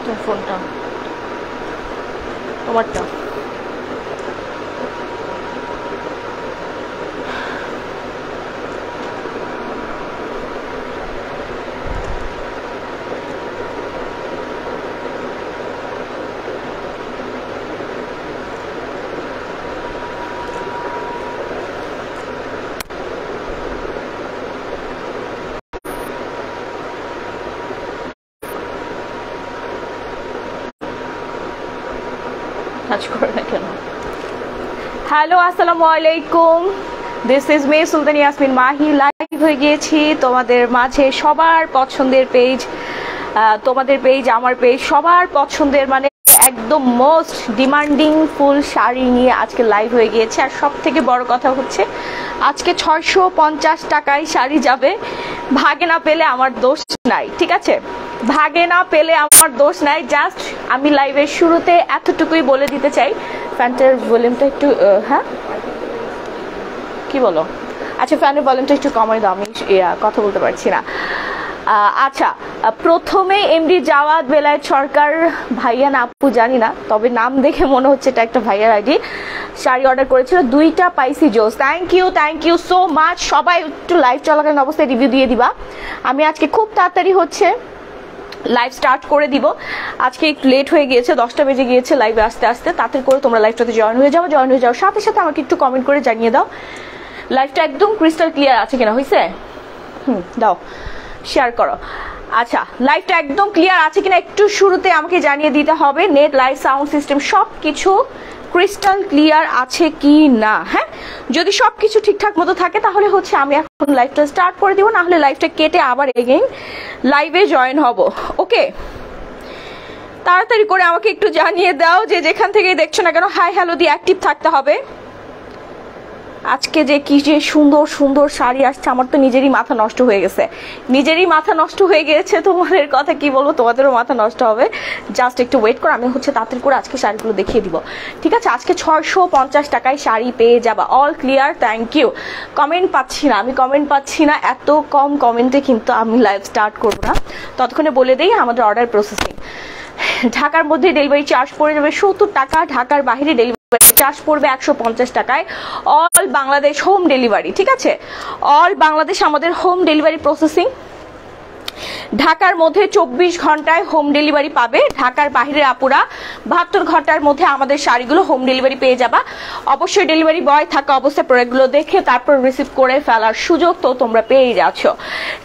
তোর ফোনটা তোমারটা টাচ করে না কেন? হ্যালো, আসসালামু আলাইকুম। This is me Sultan Yasmin Mahi. Live হয়ে গিয়েছি তোমাদের মাঝে, সবার পছন্দের পেজ, তোমাদের পেজ, আমার পেজ, সবার পছন্দের মানে একদম মোস্ট ডিমান্ডিং ফুল শাড়ি নিয়ে আজকে লাইভ হয়ে গিয়েছে। আর সব থেকে বড় কথা হচ্ছে আজকে 650 টাকায় শাড়ি যাবে। ভাগে না পেলে আমার দোষ নাই, ঠিক আছে? ভাগে না পেলে আমার দোষ নাই। জাস্ট আমি লাইভের শুরুতে এতটুকুই বলে দিতে চাই, ফ্যানটার ভলিউমটা একটু হ্যাঁ কি বলো? আচ্ছা, ফ্যানের ভলিউমটা একটু কমাই দাও, আমি কথা বলতে পারছি না। আচ্ছা, প্রথমে এমডি জাওয়াদ বেলায়েত সরকার ভাইয়া না আপু জানি না, তবে নাম দেখে মনে হচ্ছে এটা একটা ভাইয়ার আইডি, শাড়ি অর্ডার করেছিল, 2টা পাইছি জোস। Thank you so much. সবাই একটু লাইভ চলাকালীন অবস্থায় রিভিউ দিয়ে দিবা। আমি আজকে খুব তাড়াতাড়ি হচ্ছে লাইভ স্টার্ট করে দিব। আজকে একটু লেট হয়ে গিয়েছে, 10টা বেজে গিয়েছে লাইভে আসতে আসতে। তাড়াতাড়ি করে তোমরা লাইভটাতে জয়েন হয়ে যাও। সাথে সাথে আমাকে একটু কমেন্ট করে জানিয়ে দাও লাইভটা একদম ক্রিস্টাল ক্লিয়ার আছে কিনা। হয়েছে? দাও, শেয়ার করো। আচ্ছা, লাইভটা একদম ক্লিয়ার আছে কিনা একটু শুরুতে আমাকে জানিয়ে দিতে হবে। নেট, লাইভ, সাউন্ড সিস্টেম সব কিছু ক্রিস্টাল ক্লিয়ার আছে কি না। হ্যাঁ, যদি সব কিছু ঠিকঠাক মতো থাকে তাহলে হচ্ছে আমি এখন লাইভটা স্টার্ট করে দিব, না হলে লাইভটা কেটে আবার এগেইন লাইভে জয়েন হব। ওকে, তাড়াতাড়ি করে আমাকে একটু জানিয়ে দাও যে যেখান থেকে দেখছো না কেন, হাই হ্যালো দিয়ে অ্যাক্টিভ থাকতে হবে। আজকে যে কি যে সুন্দর সুন্দর শাড়ি আসছে, আমার তো নিজেরই মাথা নষ্ট হয়ে গেছে। তোমাদের কথা কি বলবো, তোমাদেরও মাথা নষ্ট হবে। জাস্ট একটু ওয়েট করো, আমি হচ্ছে তাড়াতাড়ি করে আজকে শাড়িগুলো দেখিয়ে দিব, ঠিক আছে? আজকে 650 টাকায় শাড়ি পেয়ে যাবা। All clear, thank you. Comment পাচ্ছি না, এত কম কমেন্টে কিন্তু আমি লাইভ স্টার্ট করবো না। ততক্ষণে বলে দেই আমাদের অর্ডার প্রসেসিং। ঢাকার মধ্যে ডেলিভারি চার্জ পড়ে যাবে 70 টাকা, ঢাকার বাইরে ডেলিভারি চার্জ পড়বে 150 টাকায়। অল বাংলাদেশ হোম ডেলিভারি, ঠিক আছে? অল বাংলাদেশ আমাদের হোম ডেলিভারি প্রসেসিং। ঢাকার মধ্যে 24 ঘন্টায় হোম ডেলিভারি পাবে। ঢাকার বাইরের আপুরা 72 ঘন্টার মধ্যে আমাদের শাড়িগুলো হোম ডেলিভারি পেয়ে যাবা। অবশ্যই ডেলিভারি বয় থাকা অবস্থায় প্রোডাক্টগুলো দেখে তারপর রিসিভ করে ফেলার সুযোগ তো তোমরা পেয়ে যাচ্ছ,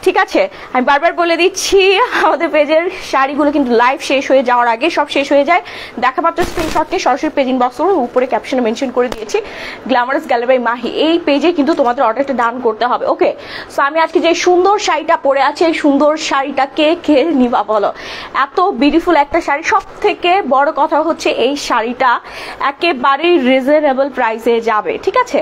ঠিক আছে? আমি বারবার বলে দিচ্ছি, আমাদের পেজের শাড়িগুলো কিন্তু লাইভ শেষ হয়ে যাওয়ার আগে সব শেষ হয়ে যায়। দেখা মাত্র স্ক্রিনশটকে সরাসরি পেজ ইনবক্স করো, উপরে ক্যাপশনে মেনশন করে দিয়েছি গ্ল্যামারাস গ্যালারি বাই মাহি। এই পেজে কিন্তু তোমাদের অর্ডারটা ডান করতে হবে। ওকে, সো আমি আজকে যে সুন্দর শাড়িটা পরে আছি, এই সুন্দর শাড়িটা কে নিবা বলো? এত বিউটিফুল একটা শাড়ি। সব থেকে বড় কথা হচ্ছে এই শাড়িটা একেবারেই রিজনেবল প্রাইসে যাবে, ঠিক আছে?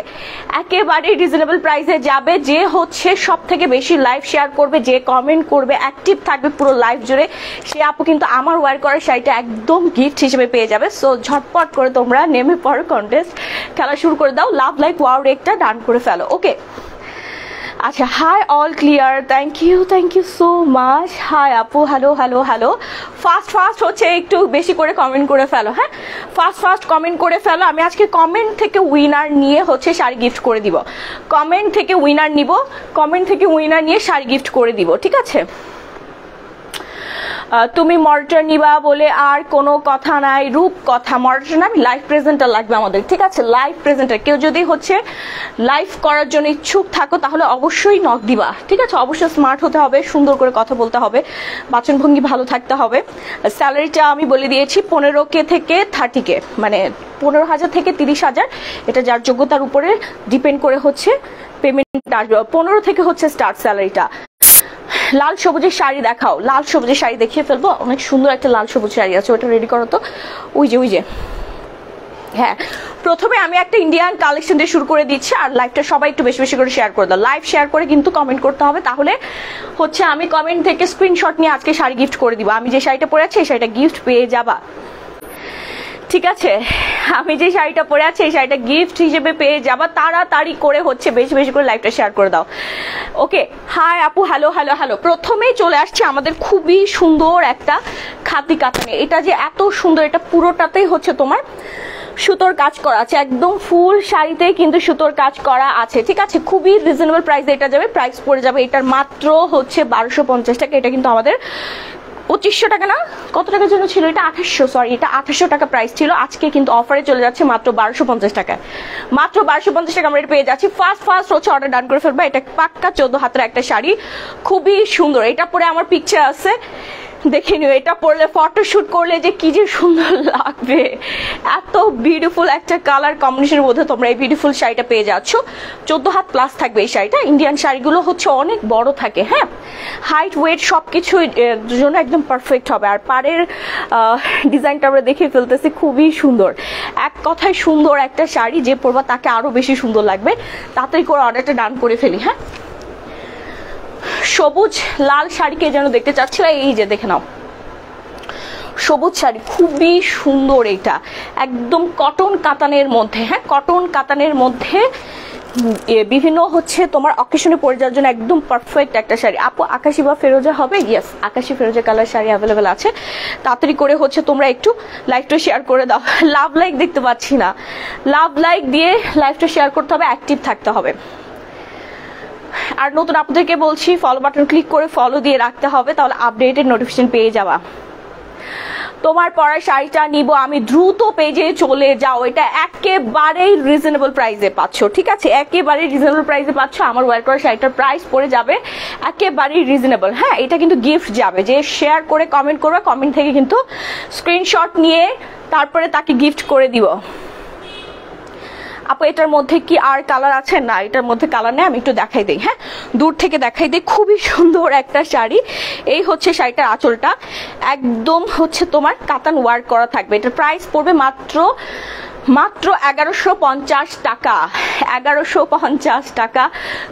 একেবারেই রিজনেবল প্রাইসে যাবে। যে হচ্ছে সব থেকে বেশি লাইভ শেয়ার করবে, যে কমেন্ট করবে, অ্যাক্টিভ থাকবে পুরো লাইভ জুড়ে, সে আপু কিন্তু আমার ওয়্যার করা শাড়িটা একদম গিফট হিসেবে পেয়ে যাবে। সো ঝটপট করে তোমরা নেমে পড়ো, কন্টেস্ট খেলা শুরু করে দাও, লাভ লাইক ওয়াও রেকটা ডান করে ফেলো। ওকে, আচ্ছা, hi, all clear, thank you so much. Hi আপু, হ্যালো। ফাস্ট হচ্ছে একটু বেশি করে কমেন্ট করে ফেলো। হ্যাঁ, ফাস্ট কমেন্ট করে ফেলো। আমি আজকে কমেন্ট থেকে উইনার নিয়ে হচ্ছে শাড়ি গিফট করে দিব। কমেন্ট থেকে উইনার নিয়ে শাড়ি গিফট করে দিব, ঠিক আছে? তুমি মডারেটর নিবা বলে আর কোনো কথা নাই, রূপ কথা। মডারেটর না, লাইভ প্রেজেন্টার লাগবে আমাদের, ঠিক আছে? লাইভ প্রেজেন্টার কেউ যদি হচ্ছে লাইভ করার জন্য ইচ্ছুক থাকো তাহলে অবশ্যই নক দিবা, ঠিক আছে? অবশ্যই স্মার্ট হতে হবে, সুন্দর করে কথা বলতে হবে, বাচনভঙ্গি ভালো থাকতে হবে। স্যালারিটা আমি বলে দিয়েছি 15K থেকে 30K, মানে 15,000 থেকে 30,000, এটা যার যোগ্যতার উপরে ডিপেন্ড করে হচ্ছে পেমেন্ট আসবে। 15 থেকে হচ্ছে স্টার্ট স্যালারিটা। লাল সবুজের শাড়ি দেখাও, লাল সবুজের শাড়ি দেখিয়ে ফেলবো। অনেক সুন্দর একটা লাল সবুজ শাড়ি আছে, ওটা রেডি করো তো। ওই যে হ্যাঁ, প্রথমে আমি একটা ইন্ডিয়ান কালেকশন দিয়ে শুরু করে দিচ্ছি, আর লাইভটা সবাই একটু বেশি বেশি করে শেয়ার করে দাও। লাইভ শেয়ার করে কিন্তু কমেন্ট করতে হবে, তাহলে হচ্ছে আমি কমেন্ট থেকে স্ক্রিনশট নিয়ে আজকে শাড়ি গিফট করে দিব। আমি যে শাড়িটা পরে আছি এই শাড়িটা গিফট পেয়ে যাবা। ঠিক আছে, আমি যে শাড়িটা পরে আছি এই শাড়িটা গিফট হিসেবে পেয়ে যাবা। তাড়াতাড়ি করে হচ্ছে বেশি বেশি করে লাইভটা শেয়ার করে দাও। ওকে, হাই আপু, হ্যালো হ্যালো হ্যালো। প্রথমেই চলে আসছে আমাদের খুবই সুন্দর একটা খাদি কাতানে। এটা যে এত সুন্দর, এটা পুরোটাতেই হচ্ছে তোমার সুতোর কাজ করা আছে, একদম ফুল শাড়িতেই কিন্তু সুতোর কাজ করা আছে। ঠিক আছে, খুবই রিজনেবল প্রাইসে এটা যাবে। প্রাইস পড়ে যাবে এটার মাত্র হচ্ছে 1250 টাকা। এটা কিন্তু আমাদের 2500 টাকা না, কত টাকার জন্য ছিল এটা? 2800, সরি, এটা 2800 টাকা প্রাইস ছিল। আজকে কিন্তু অফারে চলে যাচ্ছে মাত্র 1250 টাকায়। মাত্র 1250 টাকা আমরা এটা পেয়ে যাচ্ছি। ফার্স্ট হচ্ছে অর্ডার ডান করে ফেলবা। এটা পাক্কা 14 হাতের একটা শাড়ি, খুবই সুন্দর। এটা পরে আমার পিকচার আছে, দেখে নিও। এটা পরলে ফটোশুট করলে যে কি যে সুন্দর লাগবে, এত বিউটিফুল একটা কালার কম্বিনেশনের মধ্যে তোমরা এই বিউটিফুল শাড়িটা পেয়ে যাচ্ছ। 14 হাত প্লাস থাকবে এই শাড়িটা। ইন্ডিয়ান শাড়িগুলো হচ্ছে অনেক বড় থাকে, হ্যাঁ, হাইট ওয়েট সবকিছু জন্য একদম পারফেক্ট হবে। আর পাড়ের ডিজাইনটা আমরা দেখে ফেলতেছি, খুবই সুন্দর। এক কথায় সুন্দর একটা শাড়ি, যে পরবা তাকে আরো বেশি সুন্দর লাগবে। তাড়াতাড়ি করে অর্ডারটা ডান করে ফেলি। হ্যাঁ, সবুজ লাল শাড়িকে যেন দেখতে চাচ্ছিল, এই যে দেখে নাও, সবুজ শাড়ি খুবই সুন্দর। এটা একদম কটন কাতানের মধ্যে, হ্যাঁ, কটন কাতানের মধ্যে বিভিন্ন হচ্ছে তোমার অকেশনে পরে যাওয়ার জন্য একদম পারফেক্ট একটা শাড়ি। আপু আকাশি বা ফেরোজা হবে? ইয়েস, আকাশি ফেরোজা কালার শাড়ি অ্যাভেলেবেল আছে। তাড়াতাড়ি করে হচ্ছে তোমরা একটু লাইভটা শেয়ার করে দাও। লাভ লাইক দেখতে পাচ্ছি না, লাভ লাইক দিয়ে লাইভটা শেয়ার করতে হবে, অ্যাক্টিভ থাকতে হবে। আর নতুন আপনাদেরকে বলছি, ফলো বাটন ক্লিক করে ফলো দিয়ে রাখতে হবে, তাহলে আপডেটেড নোটিফিকেশন পেয়ে যাবা। তোমার পরা শাড়িটা নিব আমি, দ্রুত পেজে চলে যাও। এটা একেবারেই রিজনেবল প্রাইসে পাচ্ছ। ঠিক আছে, একেবারেই রিজনেবল প্রাইসে পাচ্ছ। আমার ওয়্যার করা শাড়িটার প্রাইস পড়ে যাবে একেবারেই রিজনেবল। হ্যাঁ, এটা কিন্তু গিফট যাবে। যে শেয়ার করে কমেন্ট করবে, কমেন্ট থেকে কিন্তু স্ক্রিনশট নিয়ে তারপরে তাকে গিফট করে দিব। আপু এটার মধ্যে কি আর কালার আছে? না, এটার মধ্যে কালার নেই। আমি একটু দেখাই দিই, হ্যাঁ, দূর থেকে দেখাই দিই। খুবই সুন্দর একটা শাড়ি। এই হচ্ছে শাড়িটার আঁচলটা, একদম হচ্ছে তোমার কাতান ওয়ার্ক করা থাকবে। এটার প্রাইস পড়বে মাত্র 1150 টাকা। 1150 টাকা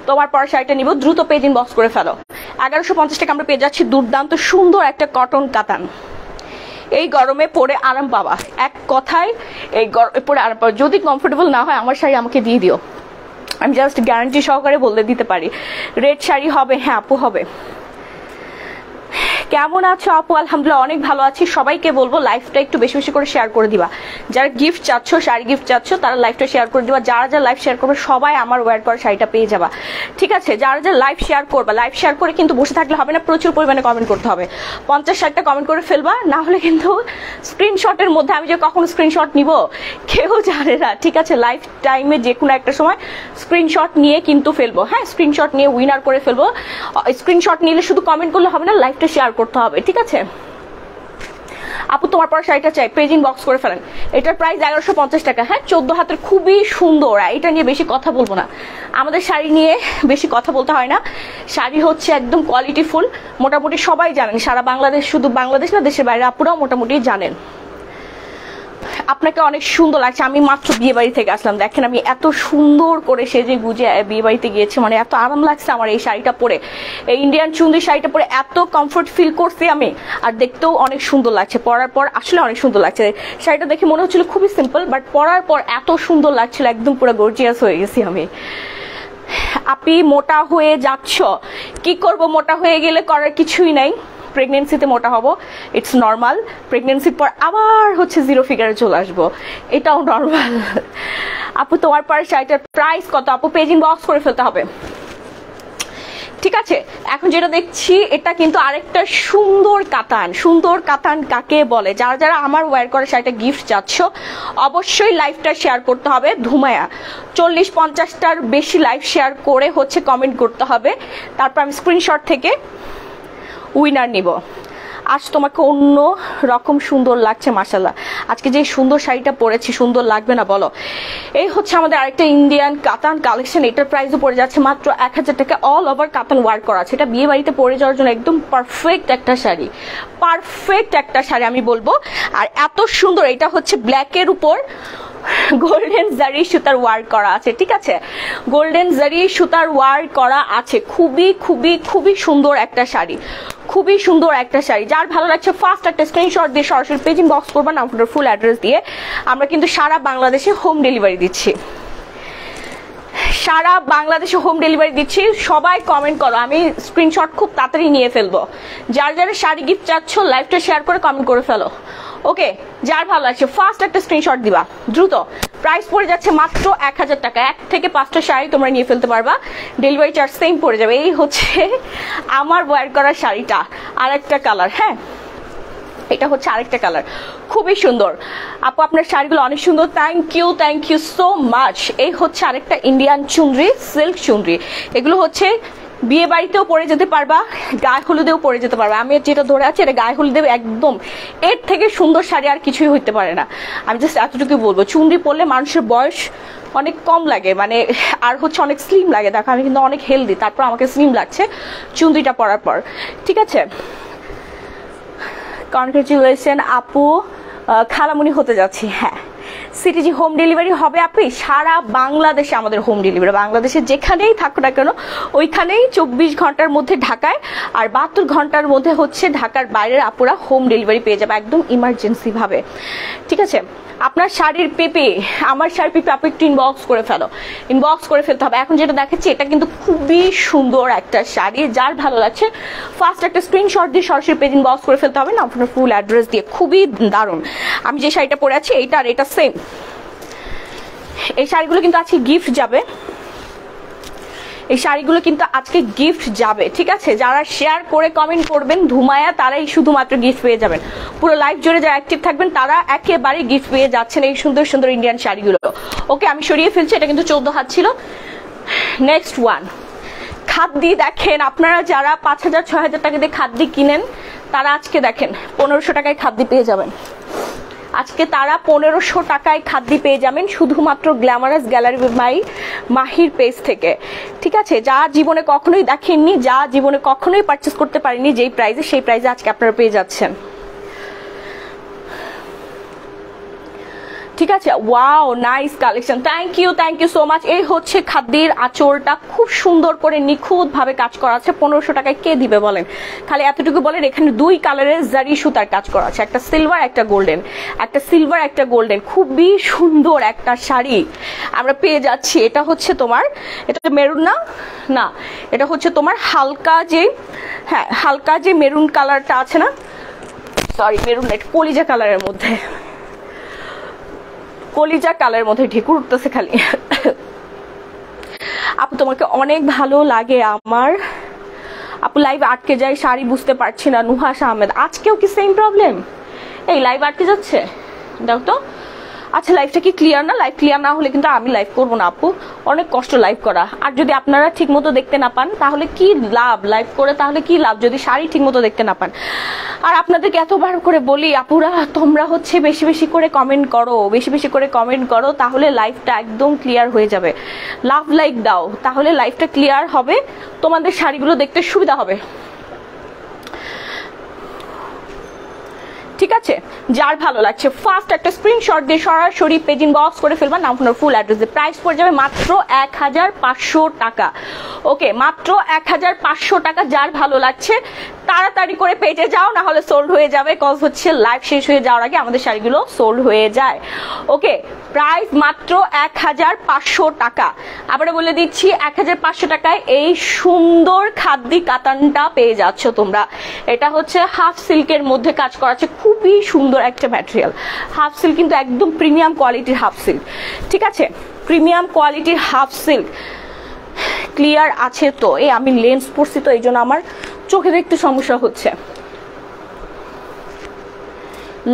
তোমার পরা শাড়িটা নিব, দ্রুত পেজ ইনবক্স করে ফেলো। 1150 টাকা আমরা পেয়ে যাচ্ছি দুর্দান্ত সুন্দর একটা কটন কাতান। এই গরমে পরে আরাম পাবা, এক কথায় এই গরমে পরে আরাম পাবা। যদি কমফোর্টেবল না হয় আমার শাড়ি আমাকে দিয়ে দিও, আমি জাস্ট গ্যারান্টি সহকারে বলে দিতে পারি। রেড শাড়ি হবে? হ্যাঁ আপু হবে। কেমন আছো আপু? আলহামদুলিল্লাহ অনেক ভালো আছি। সবাইকে বলবো লাইভটা একটু বেশি বেশি করে শেয়ার করে দিবা। যারা গিফট চাচ্ছ, শাড়ি গিফট চাচ্ছ, তারা লাইভটা শেয়ার করে দিবা। যারা যারা লাইভ শেয়ার করবে সবাই আমার ওয়্যার করা শাড়িটা পেয়ে যাবা। ঠিক আছে, যারা যারা লাইভ শেয়ার করবা, লাইভ শেয়ার করে কিন্তু বসে থাকলে হবে না, প্রচুর পরিমাণে কমেন্ট করতে হবে। 50-60টা কমেন্ট করে ফেলবা, না হলে কিন্তু স্ক্রিনশটের মধ্যে আমি যে কখন স্ক্রিনশট নিব কেউ জানে না। ঠিক আছে, লাইভ টাইমে যে কোনো একটা সময় স্ক্রিনশট নিয়ে কিন্তু ফেলবো। হ্যাঁ, স্ক্রিনশট নিয়ে উইনার করে ফেলবো। স্ক্রিনশট নিলে শুধু কমেন্ট করলে হবে না, লাইভটা শেয়ার করতে হবে। ঠিক আছে আপু, তোমার পরা শাড়িটা চাই, পেজ ইনবক্স করে ফেলেন। এটার প্রাইস 1150 টাকা। হ্যাঁ, 14 হাতের, খুবই সুন্দর। এটা নিয়ে বেশি কথা বলবো না, আমাদের শাড়ি নিয়ে বেশি কথা বলতে হয় না। শাড়ি হচ্ছে একদম কোয়ালিটিফুল, মোটামুটি সবাই জানেন, সারা বাংলাদেশ, শুধু বাংলাদেশ না দেশের বাইরে আপুরাও মোটামুটি জানেন। আপনাকে অনেক সুন্দর লাগছে। আমি মাত্র বিয়ে বাড়ি থেকে আসলাম, দেখেন আমি এত সুন্দর করে সেজে গুজে বিয়ে বাড়িতে গিয়েছি, মানে এত আরাম লাগছে আমার এই শাড়িটা পরে। এই ইন্ডিয়ান চুন্দি শাড়িটা পরে এত কমফোর্ট ফিল করছি আমি, আর দেখতেও অনেক সুন্দর লাগছে। পরার পর আসলে অনেক সুন্দর লাগছে। শাড়িটা দেখে মনে হচ্ছিল খুবই সিম্পল, বাট পরার পর এত সুন্দর লাগছিল, একদম পুরো গর্জিয়াস হয়ে গেছি আমি। আপনি মোটা হয়ে যাচ্ছ, কি করব, মোটা হয়ে গেলে করার কিছুই নাই। প্রেগনেন্সিতে মোটা হব, ইটস নর্মাল। প্রেগনেন্সির পর আবার হচ্ছে 0 ফিগারে চলে আসবো, এটাও নর্মাল। আপু তোমার পর শাড়িটার প্রাইস কত? আপু পেজ ইনবক্স করে ফেলতে হবে। ঠিক আছে, এখন যেটা দেখছি এটা কিন্তু আরেকটা সুন্দর কাতান। সুন্দর কাতান কাকে বলে? যারা যারা আমার ওয়্যার করা শাড়িটা গিফট চাচ্ছ অবশ্যই লাইভটা শেয়ার করতে হবে। ধুমায়া 40-50টার বেশি লাইভ শেয়ার করে হচ্ছে কমেন্ট করতে হবে, তারপর আমি স্ক্রিনশট থেকে উইনার নিব। আজ তোমাকে অন্য রকম সুন্দর লাগছে মাশাআল্লাহ। আজকে যে সুন্দর শাড়িটা পরেছি, সুন্দর লাগবে না বলো? এই হচ্ছে আমাদের আরেকটা ইন্ডিয়ান কাতান কালেকশন। এটার প্রাইসও পড়ে যাচ্ছে মাত্র 1000 টাকা। অল ওভার কাতান ওয়ার্ক করা আছে। এটা বিয়ে বাড়িতে পরে যাওয়ার জন্য একদম পারফেক্ট একটা শাড়ি, পারফেক্ট একটা শাড়ি আমি বলবো। আর এত সুন্দর, এটা হচ্ছে ব্ল্যাকের উপর গোল্ডেন জারি সুতার ওয়ার্ক করা আছে। ঠিক আছে, গোল্ডেন জারি সুতার ওয়ার্ক করা আছে। খুবই খুবই খুবই সুন্দর একটা শাড়ি, খুবই সুন্দর একটা শাড়ি, যার ভালো লাগছে ফার্স্ট একটা স্ক্রিনশট দিয়ে সরাসরি পেজ ইনবক্স করবা, নাম ফোনের ফুল অ্যাড্রেস দিয়ে। আমরা কিন্তু সারা বাংলাদেশে হোম ডেলিভারি দিচ্ছি, সারা বাংলাদেশে হোম ডেলিভারি দিচ্ছি। সবাই কমেন্ট করো, আমি স্ক্রিনশট খুব তাড়াতাড়ি নিয়ে ফেলবো। যার যারা শাড়ি গিফট চাচ্ছ লাইভটা শেয়ার করে কমেন্ট করে ফেলো। ওকে, যার ভালো লাগছে ফার্স্ট একটা স্ক্রিনশট দিবা দ্রুত। প্রাইস পড়ে যাচ্ছে মাত্র 1000 টাকা। 1 থেকে 5টা শাড়ি তোমরা নিয়ে ফেলতে পারবা, ডেলিভারি চার্জ সেম পড়ে যাবে। এই হচ্ছে আমার ওয়্যার করা শাড়িটা, আর একটা কালার। হ্যাঁ, এটা হচ্ছে আরেকটা কালার, খুবই সুন্দর। আপু আপনার শাড়িগুলো অনেক সুন্দর, থ্যাংক ইউ সো মাচ। এই হচ্ছে আরেকটা ইন্ডিয়ান চুনরি, সিল্ক চুনরি। এগুলো হচ্ছে বিয়ে বাড়িতেও পরে যেতে পারবা, গায়ে হলুদেও পরে যেতে পারবা। আমি যেটা ধরে আছি এটা গায়ে হলুদে একদম, এর থেকে সুন্দর শাড়ি আর কিছুই হইতে পারে না। আমি জাস্ট এতটুকু বলবো, চুনরি পরলে মানুষের বয়স অনেক কম লাগে, মানে আর হচ্ছে অনেক স্লিম লাগে। দেখো আমি কিন্তু অনেক হেলদি, তারপর আমাকে স্লিম লাগছে চুনরিটা পরার পর। ঠিক আছে, কনগ্রেচুলেশন আপু, খালামুনি হতে যাচ্ছি। হ্যাঁ, সিটিজি হোম ডেলিভারি হবে আপনি, সারা বাংলাদেশে আমাদের হোম ডেলিভারি। বাংলাদেশে যেখানেই থাকো না কেন ওইখানেই 24 ঘন্টার মধ্যে ঢাকায়, আর 72 ঘন্টার মধ্যে হচ্ছে ঢাকার বাইরের আপুরা হোম ডেলিভারি পেয়ে যাবে একদম ইমার্জেন্সি ভাবে। ঠিক আছে, আপনার শাড়ির পেপে, আমার শাড়ির পেপে আপনি একটু ইনবক্স করে ফেলো, ইনবক্স করে ফেলতে হবে। এখন যেটা দেখাচ্ছি এটা কিন্তু খুবই সুন্দর একটা শাড়ি, যার ভালো লাগছে ফার্স্ট একটা স্ক্রিনশট দিয়ে সরাসরি পেজ ইনবক্স করে ফেলতে হবে, না আপনার ফুল অ্যাড্রেস দিয়ে। খুবই দারুণ। আমি যে শাড়িটা পরে আছি এইটা আর এটা সেম। এই শাড়িগুলো কিন্তু আজকে গিফট যাবে, এই শাড়িগুলো কিন্তু আজকে গিফট যাবে। ঠিক আছে, যারা শেয়ার করে কমেন্ট করবেন ধুমায়া তারাই শুধুমাত্র গিফট পেয়ে যাবেন। পুরো লাইভ জুড়ে যারা অ্যাক্টিভ থাকবেন তারা একেবারে গিফট পেয়ে যাচ্ছেন এই সুন্দর সুন্দর ইন্ডিয়ান শাড়িগুলো। ওকে, আমি সরিয়ে ফেলছি, এটা কিন্তু 14 হাত ছিল। Next one, খাদ্দি। দেখেন আপনারা যারা 5000-6000 টাকা দিয়ে খাদ্দি কিনেন তারা আজকে দেখেন 1500 টাকায় খাদ্দি পেয়ে যাবেন। আজকে তারা 1500 টাকায় খাদ্দি পেয়ে যাবেন শুধুমাত্র glamorous gallery by Mahir page থেকে। ঠিক আছে, যা জীবনে কখনোই দেখেননি, যা জীবনে কখনোই পারচেস করতে পারেননি যেই প্রাইসে, সেই প্রাইসে আজকে আপনারা পেয়ে যাচ্ছেন। ঠিক আছে, wow nice collection, thank you so much. এই হচ্ছে খাদ্যের আঁচলটা, খুব সুন্দর করে নিখুঁত ভাবে কাজ করা আছে। 1500 টাকায় কে দিবে বলেন? খালি এতটুকু বলেন, এখানে 2 কালারের জারি সুতার কাজ করা আছে, একটা সিলভার একটা গোল্ডেন, একটা সিলভার একটা গোল্ডেন। খুবই সুন্দর একটা শাড়ি আমরা পেয়ে যাচ্ছি। এটা হচ্ছে তোমার, এটা মেরুন না, না এটা হচ্ছে তোমার হালকা যে, হ্যাঁ হালকা যে মেরুন কালারটা আছে না, সরি মেরুন এটা কলিজা কালারের মধ্যে, কলিজা কালারের মধ্যে ঢেকুর উঠতেছে খালি। আপু তোমাকে অনেক ভালো লাগে আমার। আপু লাইভ আটকে যায়, শাড়ি বুঝতে পারছি না। নুহাস আহমেদ, আজকেও কি সেম প্রবলেম? এই লাইভ আটকে যাচ্ছে, দেখো তো। আচ্ছা লাইভটা কি ক্লিয়ার না? লাইভ ক্লিয়ার না হলে কিন্তু আমি লাইভ করবো না আপু, অনেক কষ্ট লাইভ করা। আর যদি আপনারা ঠিক মতো দেখতে না পান তাহলে কি লাভ লাইভ করে, তাহলে কি লাভ যদি শাড়ি ঠিক মতো দেখতে না পান। আর আপনাদেরকে এতবার করে বলি আপুরা, তোমরা হচ্ছে বেশি বেশি করে কমেন্ট করো, বেশি বেশি করে কমেন্ট করো, তাহলে লাইভটা একদম ক্লিয়ার হয়ে যাবে। লাভ লাইক দাও, তাহলে লাইভটা ক্লিয়ার হবে, তোমাদের শাড়িগুলো দেখতে সুবিধা হবে। ঠিক আছে, যার ভালো লাগছে ফার্স্ট একটা স্ক্রিনশট দিয়ে সরাসরি পেজ ইনবক্স করে ফেলবা, নাম ফোন ফুল অ্যাড্রেস দিয়ে। প্রাইস পড়ে যাবে মাত্র 1500 টাকা। ওকে, মাত্র 1500 টাকা। যার ভালো লাগছে তাড়াতাড়ি করে পেজে যাও, না হলে সোল্ড হয়ে যাবে, কজ হচ্ছে লাইভ শেষ হয়ে যাওয়ার আগে আমাদের শাড়িগুলো সোল্ড হয়ে যায়। ওকে, প্রাইস মাত্র 1500 টাকা। আবার বলে দিচ্ছি 1500 টাকায় এই সুন্দর খাদ্দি কাতানটা পেয়ে যাচ্ছ তোমরা। এটা হচ্ছে হাফ সিল্কের মধ্যে কাজ করা আছে, খুবই সুন্দর একটা ম্যাটেরিয়াল। হাফ সিল্ক কিন্তু একদম প্রিমিয়াম কোয়ালিটির হাফ সিল্ক। ঠিক আছে, প্রিমিয়াম কোয়ালিটির হাফ সিল্ক। ক্লিয়ার আছে তো? এই আমি লেন্স পরছি তো এই জন্য আমার চোখে দেখতে সমস্যা হচ্ছে।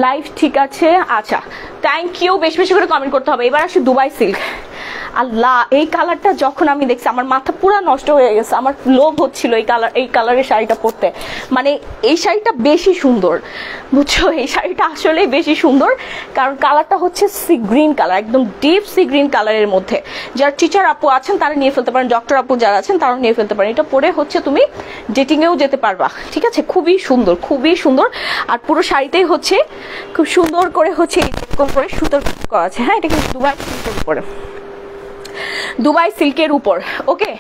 লাইভ ঠিক আছে? আচ্ছা, থ্যাংক ইউ। বেশি বেশি করে কমেন্ট করতে হবে। এবার আসি দুবাই সিল্ক। আল্লাহ, এই কালারটা যখন আমি দেখছি আমার মাথা পুরো নষ্ট হয়ে গেছে। আমার লোভ হচ্ছিল এই কালারের শাড়িটা পরতে। মানে এই শাড়িটা বেশি সুন্দর, বুঝছো? এই শাড়িটা আসলে বেশি সুন্দর, কারণ কালারটা হচ্ছে সি গ্রিন কালার, একদম ডিপ সি গ্রিন কালারের মধ্যে। যারা টিচার আপু আছেন তারা নিয়ে ফেলতে পারেন, ডক্টর আপু যারা আছেন তারাও নিয়ে ফেলতে পারেন। এটা পরে হচ্ছে তুমি ডেটিংয়েও যেতে পারবা। ঠিক আছে, খুবই সুন্দর, খুবই সুন্দর। আর পুরো শাড়িতেই হচ্ছে খুব সুন্দর করে হচ্ছে এরকম করে সুতোর করা আছে। হ্যাঁ, এটা কিন্তু দুবাই সিল্কের উপরে, দুবাই সিল্কের উপর। ওকে,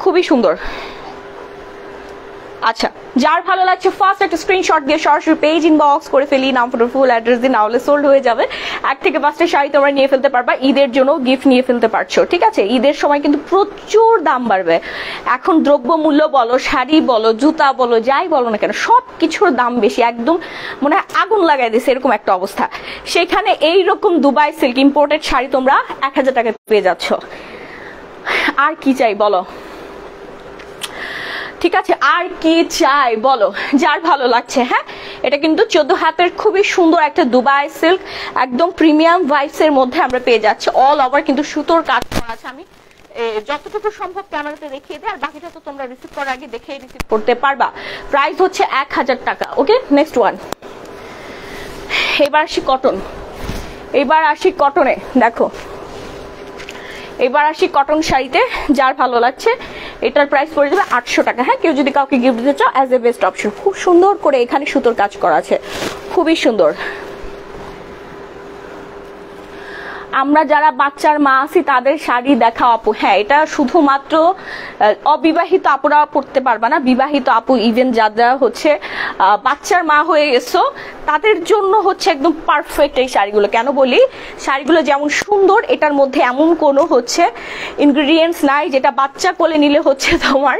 খুবই সুন্দর। আচ্ছা, যার ভালো লাগছে ফার্স্ট একটা স্ক্রিনশট দিয়ে সরাসরি পেজ ইনবক্স করে ফেলি, নাম ফটো ফুল অ্যাড্রেস দিয়ে, নাহলে সোল্ড হয়ে যাবে। 1 থেকে 5টা শাড়ি তোমরা নিয়ে ফেলতে পারবা, ঈদের জন্য গিফট নিয়ে ফেলতে পারছো। ঠিক আছে, ঈদের সময় কিন্তু প্রচুর দাম বাড়বে। এখন দ্রব্য মূল্য বলো, শাড়ি বলো, জুতা বলো, যাই বলো না কেন, সব কিছুর দাম বেশি, একদম মনে হয় আগুন লাগাই দিছে এরকম একটা অবস্থা। সেখানে এইরকম দুবাই সিল্ক ইম্পোর্টেড শাড়ি তোমরা 1000 টাকায় পেয়ে যাচ্ছ। আর কি চাই বলো? ঠিক আছে, আর কি চাই বলো? যার ভালো লাগছে। হ্যাঁ, এটা কিন্তু 14 হাতের খুবই সুন্দর একটা দুবাই সিল্ক, একদম প্রিমিয়াম ভাইবস এর মধ্যে আমরা পেয়ে যাচ্ছি। অল ওভার কিন্তু সুতোর কাজ করা আছে। আমি যতটুকু সম্ভব ক্যামেরাতে দেখিয়ে দিই, আর বাকিটা তো তোমরা রিসিভ করার আগে দেখে রিসিভ করতে পারবা। প্রাইস হচ্ছে 1000 টাকা। ওকে, নেক্সট ওয়ান। এবার আসি কটন। এবার আসি কটনে। দেখো, এবার আসি কটন শাড়িতে। যার ভালো লাগছে এটার প্রাইস পড়ে যাবে 800 টাকা। হ্যাঁ, কেউ যদি কাউকে গিফট দিতে চাও অ্যাজ এ বেস্ট অপশন। খুব সুন্দর করে এখানে সুতোর কাজ করা আছে, খুবই সুন্দর। আমরা যারা বাচ্চার মা আছি তাদের শাড়ি দেখা আপু। হ্যাঁ, এটা শুধুমাত্র অবিবাহিত আপুরা পড়তে পারবা না, বিবাহিত আপু ইভেন যারা হচ্ছে বাচ্চার মা হয়ে গেছো তাদের জন্য হচ্ছে একদম পারফেক্ট এই শাড়িগুলো। কেন বলি, শাড়িগুলো যেমন সুন্দর, এটার মধ্যে এমন কোনো হচ্ছে ইনগ্রিডিয়েন্টস নাই যেটা বাচ্চা কোলে নিলে হচ্ছে তোমার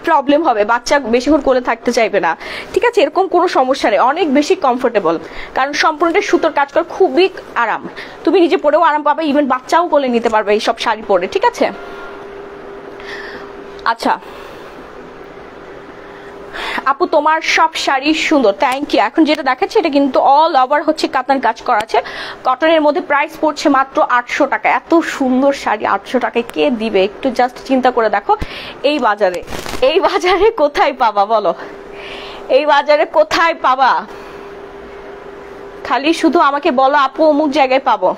প্রবলেম হবে, বাচ্চা বেশিক্ষণ কোলে থাকতে চাইবে না। ঠিক আছে, এরকম কোনো সমস্যা নেই, অনেক বেশি কমফোর্টেবল, কারণ সম্পূর্ণটা সুতোর কাজ করে, খুবই আরাম। তুমি নিজে পরেও আরাম পাবে, ইভেন বাচ্চাও কোলে নিতে পারবে এই সব শাড়ি পরে। ঠিক আছে, আচ্ছা আপু তোমার সব শাড়ি সুন্দর, থ্যাংক ইউ। এখন যেটা দেখাচ্ছে এটা কিন্তু অল ওভার হচ্ছে কাতান কাজ করা আছে, কটনের মধ্যে। প্রাইস পড়ছে মাত্র 800 টাকা। এত সুন্দর শাড়ি 800 টাকায় কে দিবে? একটু জাস্ট চিন্তা করে দেখো, এই বাজারে, এই বাজারে কোথায় পাবা বলো? এই বাজারে কোথায় পাবা? খালি শুধু আমাকে বলো আপু অমুক জায়গায় পাবো,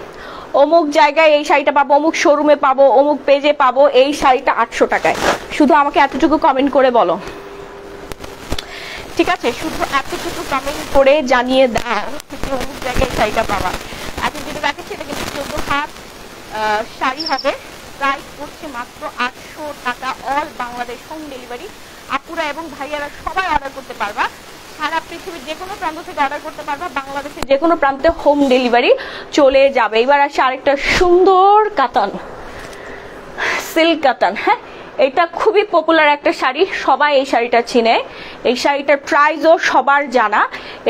অমুক জায়গায় এই শাড়িটা পাবো, অমুক শোরুমে পাবো, অমুক পেজে পাবো, এই শাড়িটা 800 টাকায়। শুধু আমাকে এতটুকু কমেন্ট করে বলো। ঠিক আছে, শুধু এতটুকু কমেন্ট করে জানিয়ে দাও যে অমুক জায়গায় শাড়িটা পাবা। এখন যেটা দেখাচ্ছি এটা কিন্তু 14 হাত শাড়ি হবে। প্রাইস পড়ছে মাত্র 800 টাকা। All Bangladesh home delivery. আপুরা এবং ভাইয়ারা সবাই অর্ডার করতে পারবা, সারা পৃথিবীর যে কোনো প্রান্ত থেকে অর্ডার করতে পারবা, বাংলাদেশের যে কোনো প্রান্তে হোম ডেলিভারি চলে যাবে। এবার আসে আরেকটা সুন্দর কাতান, সিল্ক কাতান। হ্যাঁ, এটা খুবই পপুলার একটা শাড়ি, সবাই এই শাড়িটা চিনে। এই শাড়িটার প্রাইসও সবার জানা।